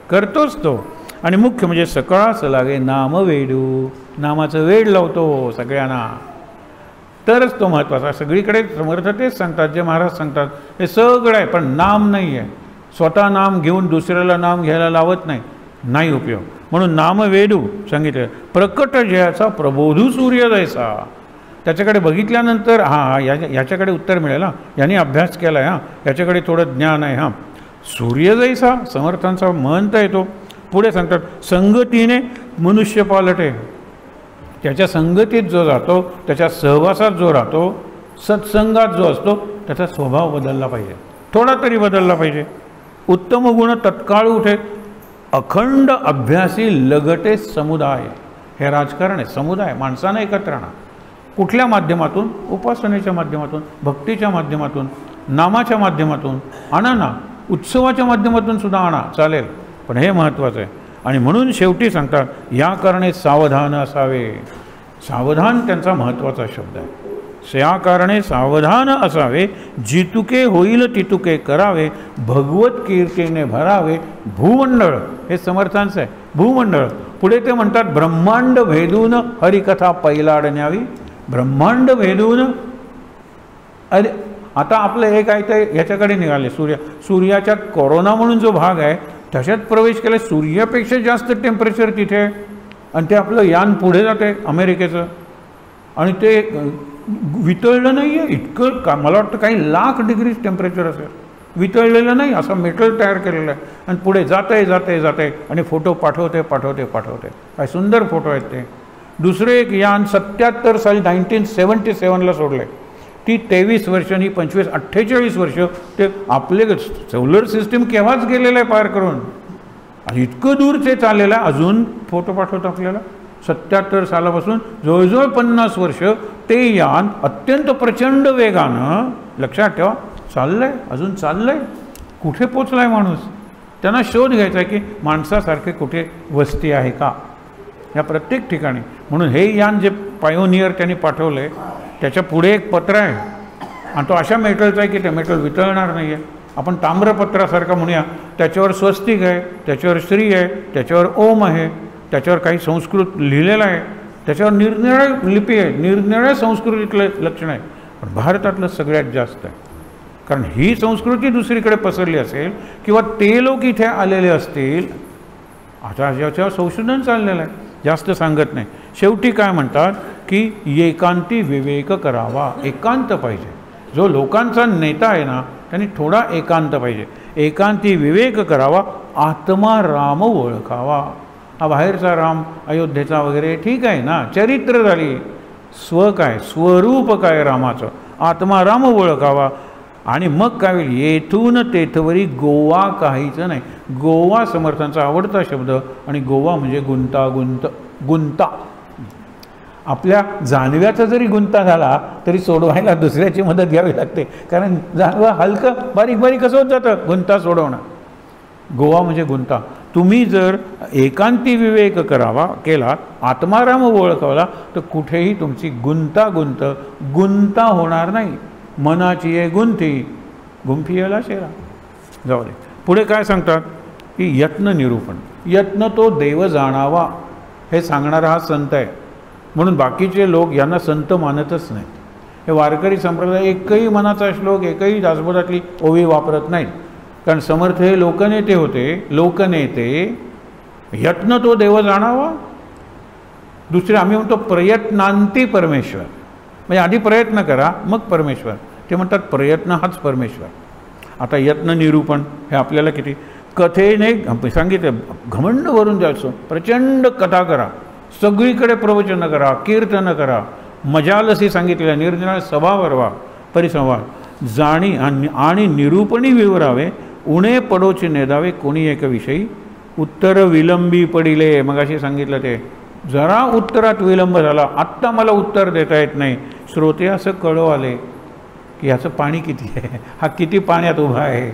करतोच तो. आणि मुख्य म्हणजे सकळास लागे नाम वेडू, नामाचं वेड लावतो सगळ्यांना, तरच तो महत्त्वाचा. सगळीकडे समर्थ तेच सांगतात, जे महाराज सांगतात हे सगळं आहे, पण नाम नाही आहे. स्वतः नाम घेऊन दुसऱ्याला नाम घ्यायला लावत नाही, नाही उपयोग. म्हणून नाम वेडू सांगितलं. प्रकट जयाचा प्रबोधू सूर्य जैसा. त्याच्याकडे बघितल्यानंतर हां याच्याकडे उत्तर मिळेल, हां याने अभ्यास केला आहे, हां याच्याकडे थोडं ज्ञान आहे, हां सूर्य जैसा समर्थांचा महंत येतो. पुढे सांगतात संगतीने मनुष्य पालटे. त्याच्या संगतीत जो जातो, त्याच्या सहवासात जो राहतो, सत्संगात जो असतो, त्याचा स्वभाव बदलला पाहिजे, थोडा तरी बदलला पाहिजे. उत्तम गुण तत्काळ उठे, अखंड अभ्यासी लगटे समुदाय. हे राजकारण आहे, समुदाय, माणसानं एकत्र राहणार. कुठल्या माध्यमातून, उपासनेच्या माध्यमातून, भक्तीच्या माध्यमातून, नामाच्या माध्यमातून आणा ना, उत्सवाच्या माध्यमातून सुद्धा आणा, चालेल, पण हे महत्त्वाचं आहे. आणि म्हणून शेवटी सांगतात या कारणे सावधान असावे. सावधान त्यांचा महत्त्वाचा शब्द आहे. या कारणे सावधान असावे, जितुके होईल तितुके करावे, भगवत कीर्तीने भरावे भूमंडळ. हे समर्थांचं आहे, भूमंडळ. पुढे ते म्हणतात ब्रह्मांड भेदून हरिकथा पैलाडण्यावी. ब्रह्मांड भेदून, अरे आता आपलं एक आहे ते ह्याच्याकडे निघाले, सूर्याच्या कोरोना म्हणून जो भाग आहे त्याच्यात प्रवेश केला. सूर्यापेक्षा जास्त टेम्परेचर तिथे, आणि ते आपलं यान पुढे जाते अमेरिकेचं, आणि ते वितळलं नाही आहे इतकं का, मला वाटतं काही लाख डिग्री टेम्परेचर असेल. वितळलेलं नाही, असं मेटल तयार केलेलं आहे आणि पुढे जाते आणि फोटो पाठवते. काय सुंदर फोटो आहेत ते. दुसरे एक यान 77 साली 1977ला सोडलं आहे. ती 23 वर्ष आणि 25 48 वर्ष ते आपले सोलर सिस्टीम केव्हाच गेलेलं आहे पार करून. इतकं दूर ते चाललेलं आहे, अजून फोटो पाठवतो आपल्याला. 77 सालापासून जवळजवळ 50 वर्ष ते यान अत्यंत प्रचंड वेगानं, लक्षात ठेवा, चाललंय, अजून चाललंय. कुठे पोचलाय माणूस? त्यांना शोध घ्यायचा आहे की माणसासारखे कुठे वस्ती आहे का या प्रत्येक ठिकाणी. म्हणून हे यान जे पायोनियर त्यांनी पाठवलं आहे त्याच्या पुढे एक पत्र आहे आणि तो अशा मेटलचा आहे की ते मेटल वितळणार नाही आहे. आपण ताम्रपत्रासारखा म्हणूया, त्याच्यावर स्वस्तिक आहे, त्याच्यावर श्री आहे, त्याच्यावर ओम आहे, त्याच्यावर काही संस्कृत लिहिलेलं आहे, त्याच्यावर निरनिराळ्या लिपी आहे, निरनिराळ्या संस्कृतीतलं लक्षण आहे. पण भारतातलं सगळ्यात जास्त आहे, कारण ही संस्कृती दुसरीकडे पसरली असेल किंवा ते लोक इथे आलेले असतील. आता ज्याच्यावर संशोधन चाललेलं आहे, जास्त सांगत नाही. शेवटी काय म्हणतात की एकांती विवेक करावा, एकांत पाहिजे. जो लोकांचा नेता आहे ना त्यांनी थोडा एकांत पाहिजे. एकांती विवेक करावा, आत्मा राम ओळखावा. हा बाहेरचा राम अयोध्येचा वगैरे ठीक आहे ना, चरित्र झाली. स्व काय, स्वरूप काय रामाचं, आत्मा राम ओळखावा. आणि मग काय होईल, येथून तेथवरी गोवा काहीच नाही. गोवा समर्थांचा आवडता शब्द, आणि गोवा म्हणजे गुंता. आपल्या जानव्याचा जरी गुंता झाला तरी सोडवायला दुसऱ्याची मदत घ्यावी लागते, कारण जानवं हलकं बारीक कसं होत जातं गुंता सोडवणं. गोवा म्हणजे गुंता. तुम्ही जर एकांती विवेक करावा केला, आत्माराम ओळखवला, तर कुठेही तुमची गुंता होणार नाही. मनाची ये गुंथी गुंफी याला शेरा. जाऊ दे. पुढे काय सांगतात की यत्न निरूपण. यत्न तो देव जाणावा हे सांगणारा हा संत आहे. म्हणून बाकीचे लोक यांना संत मानतच नाहीत. हे वारकरी संप्रदाय एकही मनाचा श्लोक, एकही दासबोधातली ओवी वापरत नाहीत, कारण समर्थ हे लोकनेते होते. यत्न तो देव जाणावा. दुसरे आम्ही म्हणतो प्रयत्नांती परमेश्वर, म्हणजे आधी प्रयत्न करा मग परमेश्वर. ते म्हणतात प्रयत्न हाच परमेश्वर. आता यत्न निरूपण हे आपल्याला किती कथेने सांगितलं. घमंड वरून जायचं, प्रचंड कथा करा, सगळीकडे प्रवचन करा, कीर्तन करा, मजालसी सांगितलेल्या निरनिराळ्या सभा भरवा, परिसंवाद जाणी आणि निरूपणी विवरावे. उणे पडोची नेदावे कोणी एक विषयी. उत्तर विलंबी पडिले, मग अशी सांगितलं ते जरा उत्तरात विलंब झाला, आत्ता मला उत्तर देता येत नाही. श्रोते असं कळव आले की ह्याचं पाणी किती आहे, हा किती पाण्यात उभा आहे.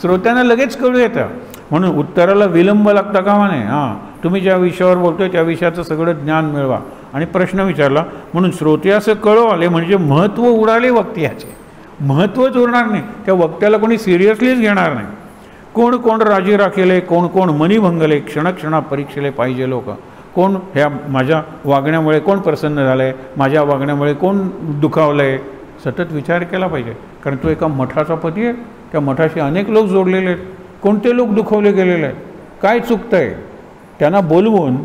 श्रोत्यांना लगेच कळू येतं. म्हणून उत्तराला विलंब लागता कामा नये. तुम्ही ज्या विषयावर बोलतोय त्या विषयाचं सगळं ज्ञान मिळवा. आणि प्रश्न विचारला म्हणून श्रोते असं कळव आले, म्हणजे महत्त्व उडाले वक्त्याचे. महत्त्वच उरणार नाही, त्या वक्त्याला कोणी सिरियसलीच घेणार नाही. कोण राजी राखेले, कोण मनी भंगले, क्षणक्षणा परीक्षेले पाहिजे लोक. कोण ह्या माझ्या वागण्यामुळे कोण प्रसन्न झालं आहे, माझ्या वागण्यामुळे कोण दुखावलं आहे, सतत विचार केला पाहिजे. कारण तो एका मठाचा पती आहे, त्या मठाशी अनेक लोक जोडलेले आहेत. कोणते लोक दुखवले गेलेले आहेत, काय चुकतं आहे, त्यांना बोलवून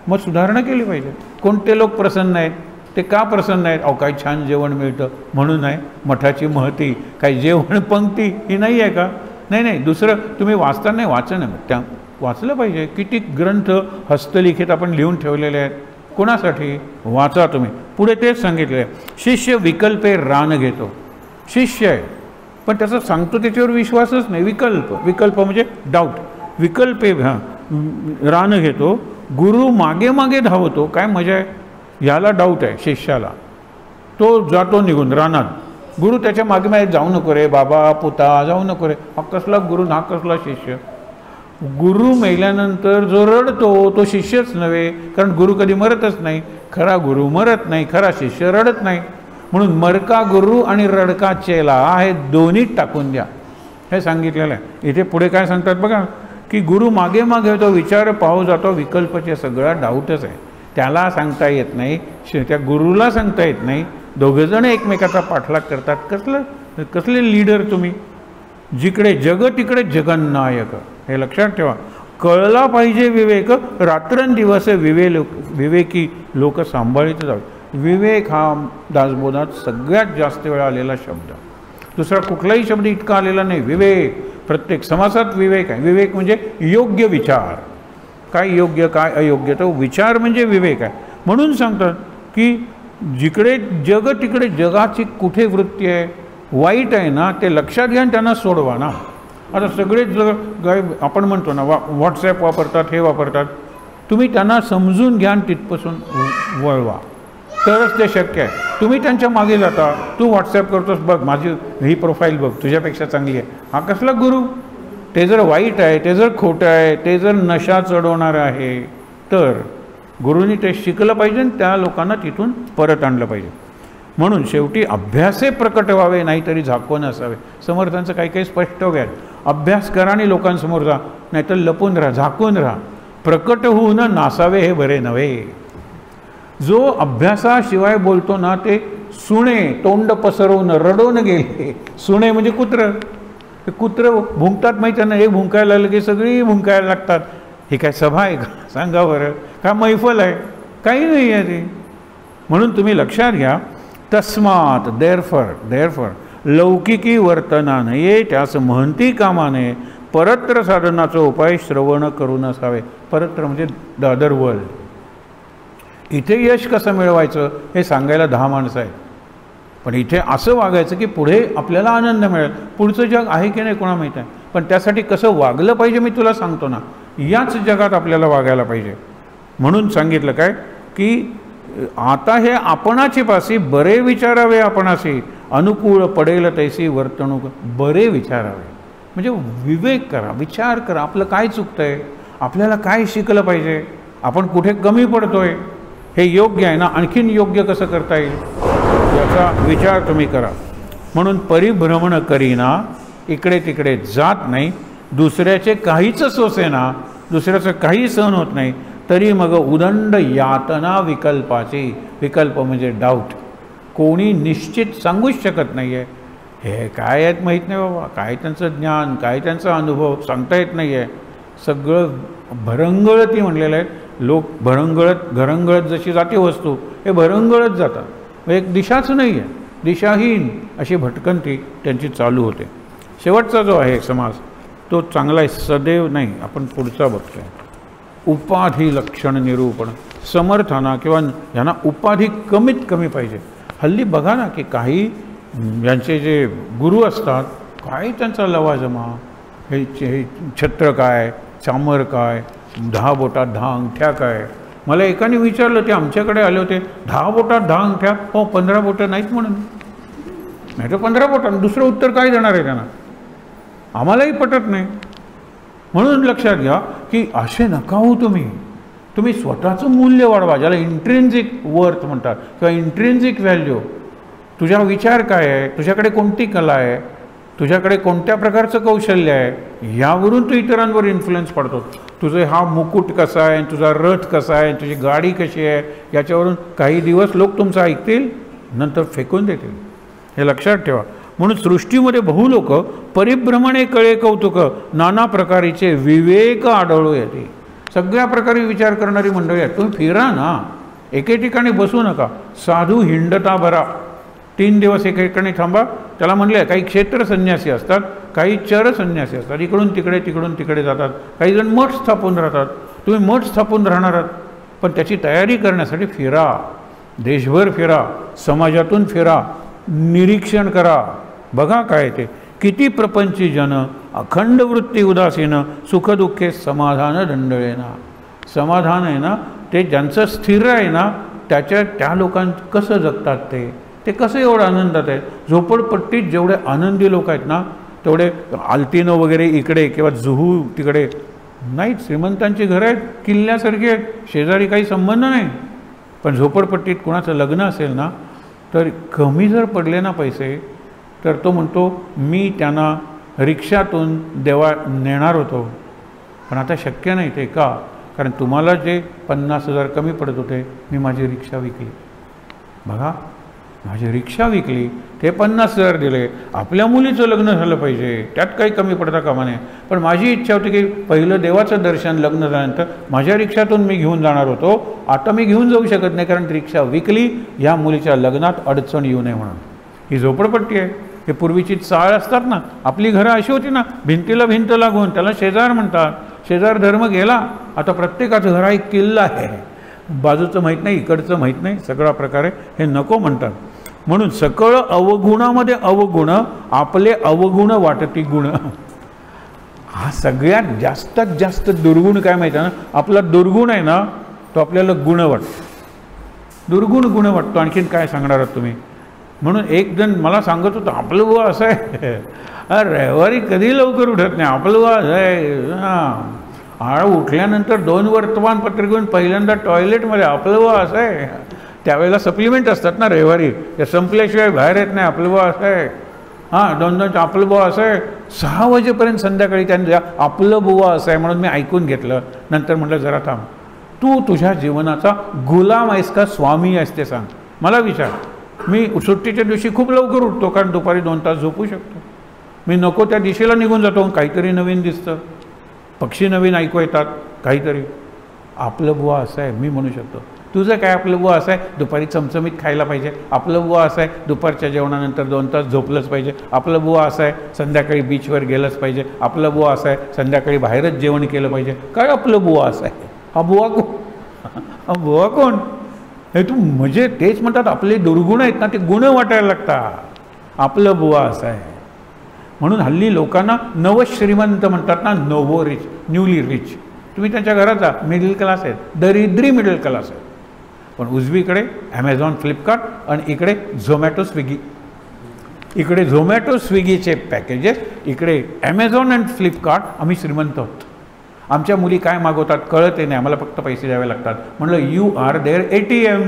मग सुधारणा केली पाहिजे. कोणते लोक प्रसन्न आहेत, ते का प्रसन्न आहेत, काय छान जेवण मिळतं म्हणून आहे. मठाची महती काही जेवण पंक्ती ही नाही आहे का? नाही. दुसरं तुम्ही वाचताना नाही, वाचन त्या वाचलं पाहिजे. किती ग्रंथ हस्तलिखित आपण लिहून ठेवलेले आहेत, कोणासाठी? वाचा तुम्ही. पुढे तेच सांगितलं आहे, शिष्य विकल्पे रान घेतो. शिष्य आहे पण त्याचं सांगतो त्याच्यावर विश्वासच नाही. विकल्प म्हणजे डाऊट. विकल्पे रान घेतो. गुरु मागे धावतो. काय मजा आहे, याला डाऊट आहे शिष्याला, तो जातो निघून रानात. गुरु त्याच्या मागे जाऊ नको रे बाबा, पुता जाऊ नको रे. हा कसला गुरु, हा कसला शिष्य? गुरु मेल्यानंतर जो रडतो तो शिष्यच नव्हे, कारण गुरु कधी मरतच नाही. खरा गुरु मरत नाही, खरा शिष्य रडत नाही. म्हणून मरका गुरु आणि रडका चेला हे दोन्ही टाकून द्या, हे सांगितलेलं आहे. इथे पुढे काय सांगतात बघा, की गुरु मागे तो विचार पाहू जातो. विकल्पचे सगळा डाऊटच आहे. त्याला सांगता येत नाही, त्या गुरुला सांगता येत नाही. दोघंजण एकमेकाचा पाठलाग करतात. कसले लीडर तुम्ही? जिकडे जग तिकडे जगन्नायक, हे लक्षात ठेवा. कळला पाहिजे विवेक. रात्रंदिवस विवेकी लोक सांभाळीत जावे. विवेक हा दासबोधात सगळ्यात जास्त वेळा आलेला शब्द. दुसरा कुठलाही शब्द इतका आलेला नाही. विवेक, प्रत्येक समासात विवेक आहे. विवेक म्हणजे योग्य विचार, काय योग्य काय अयोग्य, तो विचार म्हणजे विवेक आहे. म्हणून सांगतात की जिकडे जग तिकडे जगाची कुठे वृत्ती आहे, वाईट आहे ना ते लक्षात घ्या आणि त्यांना सोडवा ना. आता सगळेच काय आपण म्हणतो ना व्हॉट्सॲप वापरतात, हे वापरतात, तुम्ही त्यांना समजून घ्या आणि तिथपासून वळवा, तरच ते शक्य आहे. तुम्ही त्यांच्या मागे जाता, तू व्हॉट्सॲप करतोस, बघ माझी ही प्रोफाईल बघ, तुझ्यापेक्षा चांगली आहे. हा कसला गुरु? ते जर वाईट आहे, ते जर खोटं आहे, ते जर नशा चढवणार आहे, तर गुरुनी ते शिकलं पाहिजे आणि त्या लोकांना तिथून परत आणलं पाहिजे. म्हणून शेवटी अभ्यासे प्रकट व्हावे, नाहीतरी झाकून असावे. समर्थांचं काही काही स्पष्ट घ्या, अभ्यास करा आणि लोकांसमोर जा, नाहीतर लपून राहा, झाकून राहा. प्रकट होऊन नासावे हे बरे नव्हे. जो अभ्यासाशिवाय बोलतो ना ते सुणे, तोंड पसरवून रडवून गेले. सुणे म्हणजे कुत्रं. ते कुत्रं भुंकतात माहिती आहे ना, एक भुंकायला लागलं की सगळी भुंकायला लागतात. हे काय सभा आहे का? सांगा बरं, का मैफल आहे? काही नाही आहे ते. म्हणून तुम्ही लक्षात घ्या, तस्मात देअरफॉर लौकिकी वर्तना नये, त्यास महंती कामाने परत्र साधनाचा उपाय श्रवण करून असावे. परत्र म्हणजे द अदर वर्ल्ड. इथे यश कसं मिळवायचं हे सांगायला 10 माणसं आहेत, पण इथे असं वागायचं की पुढे आपल्याला आनंद मिळेल. पुढचं जग आहे की नाही कोणा माहीत आहे, पण त्यासाठी कसं वागलं पाहिजे मी तुला सांगतो ना, याच जगात आपल्याला वागायला पाहिजे. म्हणून सांगितलं काय की आता हे आपणाची पासी बरे विचारावे, आपणाशी अनुकूल पडेल तैसी वर्तणूक. बरे विचारावे म्हणजे विवेक करा, विचार करा, आपलं काय चुकतंय, आपल्याला काय शिकलं पाहिजे, आपण कुठे कमी पडतोय, हे योग्य आहे ना, आणखीन योग्य कसं करता येईल याचा विचार तुम्ही करा. म्हणून परिभ्रमण करीना, इकडे तिकडे जात नाही, दुसऱ्याचे काहीच सोसेना, दुसऱ्याचं काही सहन होत नाही, तरी मग उदंड यातना विकल्पाची. विकल्प म्हणजे डाऊट, कोणी निश्चित सांगूच शकत नाही आहे. हे काय आहेत माहीत नाही बाबा, काय त्यांचं ज्ञान, काय त्यांचा अनुभव सांगता येत नाही आहे. सगळं भरंगळती म्हणलेलं आहे. लोक भरंगळत घरंगळत जशी जाते वस्तू, हे भरंगळत जातात. एक दिशाच नाही आहे, दिशाहीन अशी भटकंती त्यांची चालू होते. शेवटचा जो आहे समास तो चांगला आहे, सदैव नाही. आपण पुढचा बघतोय, उपाधी लक्षण निरूपण. समर्थांना किंवा ह्यांना उपाधी कमीत कमी पाहिजे. हल्ली बघा ना की काही यांचे जे गुरु असतात, काय त्यांचा लवाजमा, हे छत्र काय, चामर काय, 10 बोटात 10 अंगठ्या काय. मला एकाने विचारलं, ते आमच्याकडे आले होते, 10 बोटात 10 अंगठ्या, हो 15 बोटं नाहीत म्हणून. नाही तर 15 बोटां, दुसरं उत्तर काय देणार आहे त्यांना? आम्हालाही पटत नाही. म्हणून लक्षात घ्या की असे नका हो तुम्ही स्वतःचं मूल्य वाढवा, ज्याला इंट्रिन्सिक वर्थ म्हणतात किंवा इंट्रिन्सिक व्हॅल्यू. तुझा विचार काय आहे, तुझ्याकडे कोणती कला आहे, तुझ्याकडे कोणत्या प्रकारचं कौशल्य आहे, यावरून तू इतरांवर इन्फ्लुएन्स पडतो. तुझे हा मुकुट कसा आहे, तुझा रथ कसा आहे, तुझी गाडी कशी आहे, याच्यावरून काही दिवस लोक तुमचं ऐकतील, नंतर फेकून देतील. हे लक्षात ठेवा. म्हणून सृष्टीमध्ये बहु लोक परिभ्रमणे कळे कौतुक, नाना प्रकारीचे विवेक आढळू येते. सगळ्या प्रकारे विचार करणारी मंडळी आहेत. तुम्ही फिरा ना, एके ठिकाणी बसू नका. साधू हिंडता बरा, 3 दिवस एके ठिकाणी थांबा. त्याला म्हणले, काही क्षेत्र संन्यासी असतात, काही चर संन्यासी असतात, इकडून तिकडे जातात. काही जण मठ स्थापून राहतात. तुम्ही मठ स्थापून राहणार आहात, पण त्याची तयारी करण्यासाठी फिरा, देशभर फिरा, समाजातून फिरा, निरीक्षण करा, बघा काय ते. किती प्रपंची जन अखंड वृत्ती उदासीन, सुखदुःखे समाधान दंडळेना. समाधान आहे ना ते ज्यांचं स्थिर आहे ना, त्या लोकांचं कसं जगतात ते कसं एवढं आनंदात आहे. झोपडपट्टीत जेवढे आनंदी लोक आहेत ना, तेवढे आल्तिनो वगैरे इकडे किंवा जुहू तिकडे नाहीत. श्रीमंतांची घरं आहेत, किल्ल्यासारखी आहेत, शेजारी काही संबंध नाही. पण झोपडपट्टीत कुणाचं लग्न असेल ना, तर कमी जर पडले ना पैसे, तर तो म्हणतो मी त्यांना रिक्षातून नेणार होतो, पण आता शक्य नाही ते. का? कारण तुम्हाला जे 50,000 कमी पडत होते, मी माझी रिक्षा विकली. बघा, माझी रिक्षा विकली, ते 50,000 दिले. आपल्या मुलीचं लग्न झालं पाहिजे, त्यात काही कमी पडता कामा नये. पण माझी इच्छा होती की पहिलं देवाचं दर्शन लग्न झाल्यानंतर माझ्या रिक्षातून मी घेऊन जाणार होतो. आता मी घेऊन जाऊ शकत नाही, कारण रिक्षा विकली. या मुलीच्या लग्नात अडचण येऊ नये म्हणून. ही झोपडपट्टी आहे. हे पूर्वीची चाळ असतात ना, आपली घरं अशी होती ना, भिंतीला भिंत लागून, त्याला शेजार म्हणतात. शेजार धर्म गेला, आता प्रत्येकाचं घर हा एक किल्ला आहे. बाजूचं माहीत नाही, इकडचं माहीत नाही, सगळा प्रकारे हे नको म्हणतात. म्हणून सकळ अवगुणामध्ये अवगुण, आपले अवगुण वाटती गुण. हा सगळ्यात जास्तीत जास्त दुर्गुण काय माहिती आहे ना, आपला दुर्गुण आहे ना तो आपल्याला गुण वाटतो, दुर्गुण गुण वाटतो. आणखीन काय सांगणार आहात तुम्ही? म्हणून एक जण मला सांगत होतं, आपलं बुवा असं आहे, रविवारी कधी लवकर उठत नाही, आपलं बुवा असं आहे. हां, उठल्यानंतर 2 वर्तमानपत्र घेऊन पहिल्यांदा टॉयलेटमध्ये, आपलं बुवा असं आहे. त्यावेळेला सप्लिमेंट असतात ना रविवारी, त्या संपल्याशिवाय बाहेर येत नाही, आपलं बुवा असं आहे. हां, 2 आपलं बुवा असं आहे. 6 वाजेपर्यंत संध्याकाळी त्यांनी आपलं बुवा असं आहे म्हणून मी ऐकून घेतलं. नंतर म्हटलं जरा थांब, तू तुझ्या जीवनाचा गुलाम आहेस का स्वामी आहेस ते सांग. मला विचार. मी सुट्टीच्या दिवशी खूप लवकर उठतो, कारण दुपारी 2 तास झोपू शकतो. मी नको त्या दिशेला निघून जातो, काहीतरी नवीन दिसतं, पक्षी नवीन ऐकू येतात, काहीतरी. आपलं बुवा असं आहे मी म्हणू शकतो. तुझं काय आपलं बुवा असं आहे, दुपारी चमचमीत खायला पाहिजे, आपलं बुवा असं आहे दुपारच्या जेवणानंतर 2 तास झोपलंच पाहिजे, आपलं बुवा असं आहे संध्याकाळी बीचवर गेलंच पाहिजे, आपलं बुवा असं आहे संध्याकाळी बाहेरच जेवण केलं पाहिजे. काय आपलं बुवा असं आहे? हा बुवा कोण? हा बुवा कोण? हे तू म्हणजे तेच म्हणतात आपले दुर्गुण आहेत ना, ते गुण वाटायला लागतात. आपलं बुवा असं आहे म्हणून हल्ली लोकांना नवश्रीमंत म्हणतात ना, नवो रिच, न्यूली रिच. तुम्ही त्यांच्या घरात जा, मिडल क्लास आहेत, दरिद्री मिडल क्लास आहेत. पण उजवीकडे ॲमेझॉन फ्लिपकार्ट आणि इकडे झोमॅटो स्विगी. इकडे झोमॅटो स्विगीचे पॅकेजेस, इकडे ॲमेझॉन अँड फ्लिपकार्ट. आम्ही श्रीमंत आहोत. आमच्या मुली काय मागवतात कळत नाही, आम्हाला फक्त पैसे द्यावे लागतात. म्हणलं यू आर देअर ATM.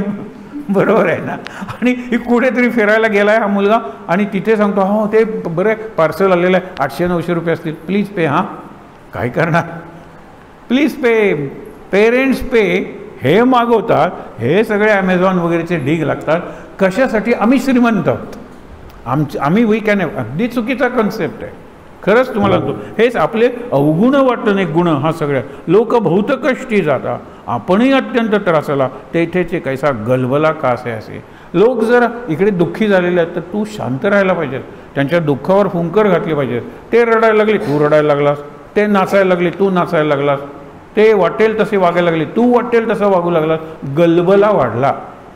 बरोबर आहे ना. आणि कुठेतरी फिरायला गेला आहे हा मुलगा आणि तिथे सांगतो, हो ते बरं पार्सल आलेलं आहे, 800-900 रुपये असतील, प्लीज पे. हां, काय करणार? प्लीज पे, पेरेंट्स पे हे मागवतात. हे सगळे ॲमेझॉन वगैरेचे ढीग लागतात. कशासाठी? आम्ही श्रीमंत आहोत. आम्ही वीक आहे. अगदी चुकीचा कन्सेप्ट आहे खरंच तुम्हाला सांगतो. हेच आपले अवगुण वाटणे गुण. हा सगळ्या लोक बहुत कष्टी जाता, आपणही अत्यंत त्रासाला, तेथेचे कैसा गलबला कासे असे. लोक जर इकडे दुःखी झालेले आहेत तर तू शांत राहायला पाहिजे, त्यांच्या दुःखावर फुंकर घातली पाहिजे. ते रडायला लागले तू रडायला लागलास, ते नाचायला लागले तू नाचायला लागलास, ते वाटेल तसे वागायला लागले तू वाटेल तसा वागू लागलास. गलबला वाढला.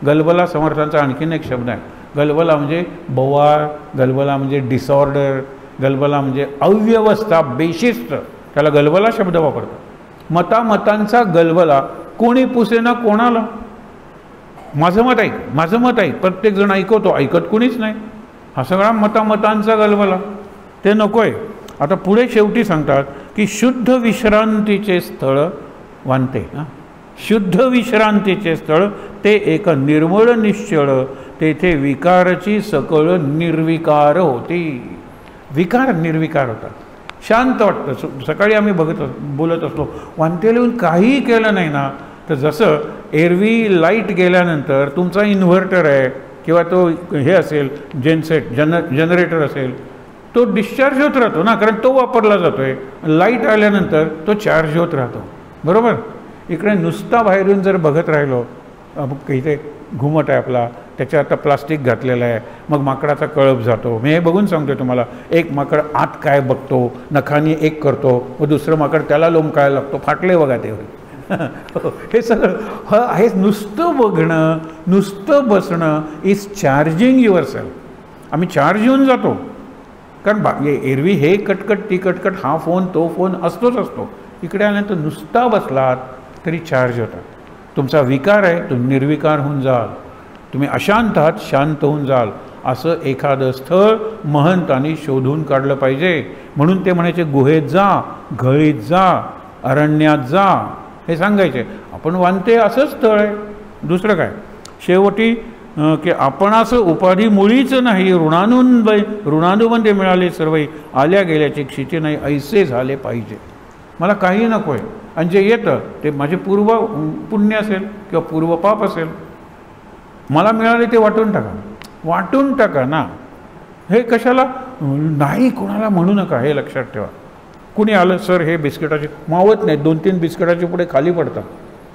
गलबला समर्थांचा आणखीन एक शब्द आहे. गलबला म्हणजे बवाळ, गलबला म्हणजे डिसऑर्डर, गलबला म्हणजे अव्यवस्था, बेशिस्त. त्याला गलबला शब्द वापरतात. मतांचा गलबला. कोणी पुसेना कोणाला. माझं मत ऐक, माझं मत ऐक. प्रत्येकजण ऐकवतो, ऐकत कुणीच नाही. हा सगळा मतांचा गलबला. ते नको आहे. आता पुढे शेवटी सांगतात की शुद्ध विश्रांतीचे स्थळ वांते. शुद्ध विश्रांतीचे स्थळ ते एक निर्मळ निश्चळ, तेथे विकारची सकळ निर्विकार होती. विकार निर्विकार होतात. शांत वाटतं. सकाळी आम्ही बोलत असतो, वांते लिहून काहीही केलं नाही ना, तर जसं एरवी लाईट गेल्यानंतर तुमचा इन्व्हर्टर आहे किंवा तो हे असेल जनरेटर असेल, तो डिस्चार्ज होत राहतो ना, कारण तो वापरला जातो आहे. लाईट आल्यानंतर तो चार्ज होत राहतो. बरोबर. इकडे नुसता बाहेरून जर बघत राहिलो, इथे घुमट आहे आपला, त्याच्यात आता प्लास्टिक घातलेलं आहे, मग माकडाचा कळप जातो. मी हे बघून सांगतो तुम्हाला. एक माकड आत काय बघतो, नखानी एक करतो, व दुसरं माकड त्याला लोंबकायला लागतो, फाटले बघा ते. हे सगळं हे नुसतं बघणं, नुसतं बसणं इज चार्जिंग युअर सेल्फ. आम्ही चार्ज येऊन जातो. कारण एरवी हे कटकट ती कटकट, हा फोन तो फोन असतोच असतो. इकडे आल्यानंतर नुसता बसलात तरी चार्ज होता. तुमचा विकार आहे तो निर्विकार होऊन जाल. तुम्ही अशांत आहात शांत होऊन जाल. असं एखादं स्थळ महंतांनी शोधून काढलं पाहिजे. म्हणून ते म्हणायचे गुहेत जा, घळीत जा, अरण्यात जा, हे सांगायचे. आपण वांते असं स्थळ आहे, दुसरं काय. शेवटी की आपण असं उपाधी मुळीच नाही, ऋणानुबंधे मिळाले सर्व, आल्या गेल्याची क्षिती नाही, ऐसे झाले पाहिजे. मला काही नको आहे. आणि जे येतं ते माझे पूर्व पुण्य असेल किंवा पूर्वपाप असेल, मला मिळाले ते वाटून टाका ना. हे कशाला नाही कोणाला म्हणू नका, हे लक्षात ठेवा. कुणी आलं सर हे बिस्किटाचे मावत नाहीत, 2-3 बिस्किटाचे पुढे खाली पडतात,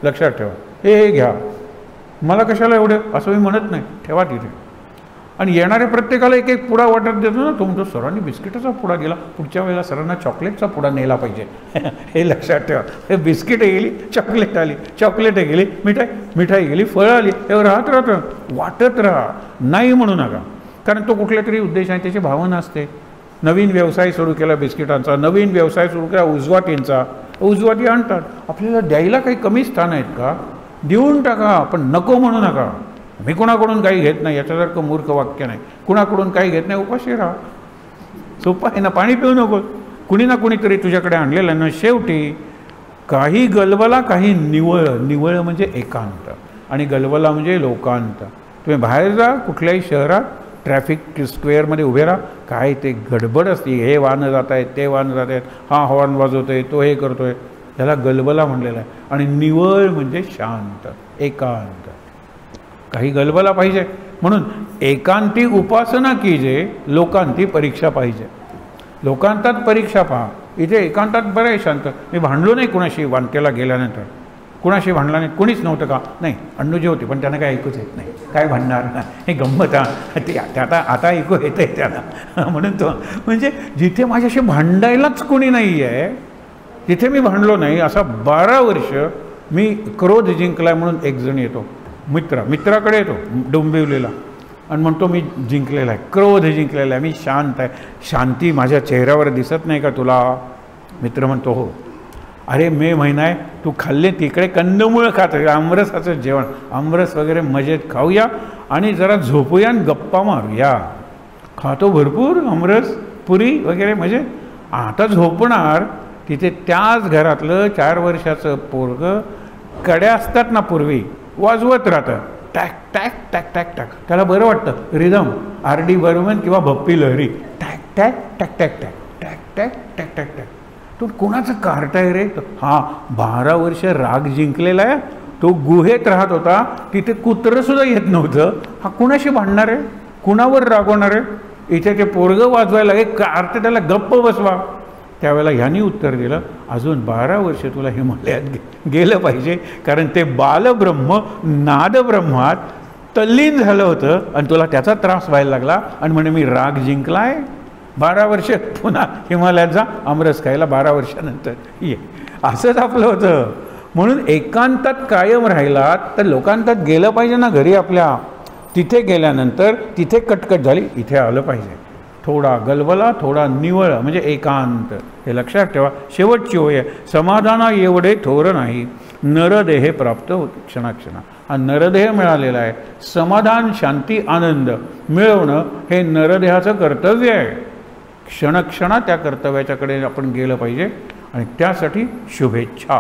लक्षात ठेवा. हे घ्या, मला कशाला एवढे असं मी म्हणत नाही, ठेवा तिथे. आणि येणाऱ्या प्रत्येकाला एक एक पुडा वाटत देतो ना, तो म्हणतो सरांनी बिस्किटाचा पुडा दिला, पुढच्या वेळेला सरांना चॉकलेटचा पुडा नेला पाहिजे. हे लक्षात ठेवा. हे बिस्किट गेली, चॉकलेट आली, चॉकलेट गेली, मिठाई गेली, फळं आली, हे राहतं वाटत राहा, नाही म्हणू नका. कारण तो कुठल्या तरी उद्देशाने त्याची भावना असते. नवीन व्यवसाय सुरू केला बिस्किटांचा, नवीन व्यवसाय सुरू केला उजवातींचा, उजवाती आणतात. आपल्याला द्यायला काही कमी स्थान आहेत का? देऊन टाका, पण नको म्हणू नका. मी कुणाकडून काही घेत नाही याच्यासारखं मूर्ख वाक्य नाही. कुणाकडून काही घेत नाही, उपाशी राहा, सोपं आहे ना. पाणी पिऊ नको, कुणी ना कुणीतरी तुझ्याकडे आणलेलं आहे ना. शेवटी काही गलबला, काही निवळ. निवळ म्हणजे एकांत आणि गलबला म्हणजे लोकांत. तुम्ही बाहेर जा, कुठल्याही शहरात ट्रॅफिक स्क्वेअरमध्ये उभे राहा, काय ते गडबड असते. हे वाहनं जात आहेत, ते वाहनं जात आहेत, हा हॉर्न वाजवतोय, तो हे करतोय, त्याला गलबला म्हणलेला आहे. आणि निवळ म्हणजे शांत, एकांत. काही गलबला पाहिजे म्हणून एकांती उपासना कीजे, लोकांती परीक्षा पाहिजे. लोकांतात परीक्षा पहा, इथे एकांतात बरं आहे शांत. मी भांडलो नाही कुणाशी वानकेला गेल्यानंतर, कुणाशी भांडला नाही, कुणीच नव्हतं का? नाही, अण्णूजी होती पण त्यांना काय ऐकूच येत नाही, काय भांडणार ना, हे गंमत. ते आता ऐकू येतं आहे त्यांना. म्हणून तो म्हणजे जिथे माझ्याशी भांडायलाच कोणी नाही आहे तिथे मी भांडलो नाही. असा 12 वर्ष मी क्रोध जिंकलाय म्हणून एक जण येतो, मित्राकडे येतो डोंबिवलीला आणि म्हणतो मी जिंकलेला आहे, क्रोध जिंकलेला आहे, मी शांत आहे. शांती माझ्या चेहऱ्यावर दिसत नाही का तुला? मित्र म्हणतो हो. अरे मे महिना आहे, तू खाल्ले तिकडे कंदमुळं खात, आमरसाचं जेवण, आमरस वगैरे मजेत खाऊया आणि जरा झोपूया आणि गप्पा मारूया. खातो भरपूर आमरस पुरी वगैरे मजेत. आता झोपणार तिथे त्याच घरातलं 4 वर्षाचं पोरगं, कड्या असतात ना पूर्वी, वाजवत राहतं, टॅक टॅक टॅक टॅक टॅक. त्याला बरं वाटतं, रिदम RD बर्मन किंवा भप्पी लहरी, टॅक टॅक टॅक टॅक टॅक टॅक टॅक टॅक टॅक टॅक. तो कोणाचं कार्ट आहे रे? हा 12 वर्ष राग जिंकलेला आहे. तो गुहेत राहत होता, तिथे कुत्रंसुद्धा येत नव्हतं. हा कुणाशी भांडणार आहे? कुणावर रागवणार आहे? इथे ते पोरगं वाजवायला लागेल, कार्ट त्याला गप्प बसवा. त्यावेळेला ह्यांनी उत्तर दिलं, अजून 12 वर्ष तुला हिमालयात गेलं पाहिजे, कारण ते बालब्रह्म नादब्रह्मात तल्लीन झालं होतं आणि तुला त्याचा त्रास व्हायला लागला. आणि म्हणे मी राग जिंकलाय, 12 वर्ष पुन्हा हिमालयात जा, आमरस खायला 12 वर्षानंतर ये. असंच आपलं होतं. म्हणून एकांतात कायम राहिलात तर लोकांतात गेलं पाहिजे ना घरी आपल्या. तिथे गेल्यानंतर तिथे कटकट झाली, इथे आलं पाहिजे. थोडा गलबला, थोडा निवळ म्हणजे एकांत. हे लक्षात ठेवा. शेवटची होय, समाधाना एवढे थोर नाही, नरदेह प्राप्त होते क्षणाक्षणा. हा नरदेह मिळालेला आहे. समाधान, शांती, आनंद मिळवणं हे नरदेहाचं कर्तव्य आहे. क्षणक्षणा त्या कर्तव्याच्याकडे आपण गेलं पाहिजे आणि त्यासाठी शुभेच्छा.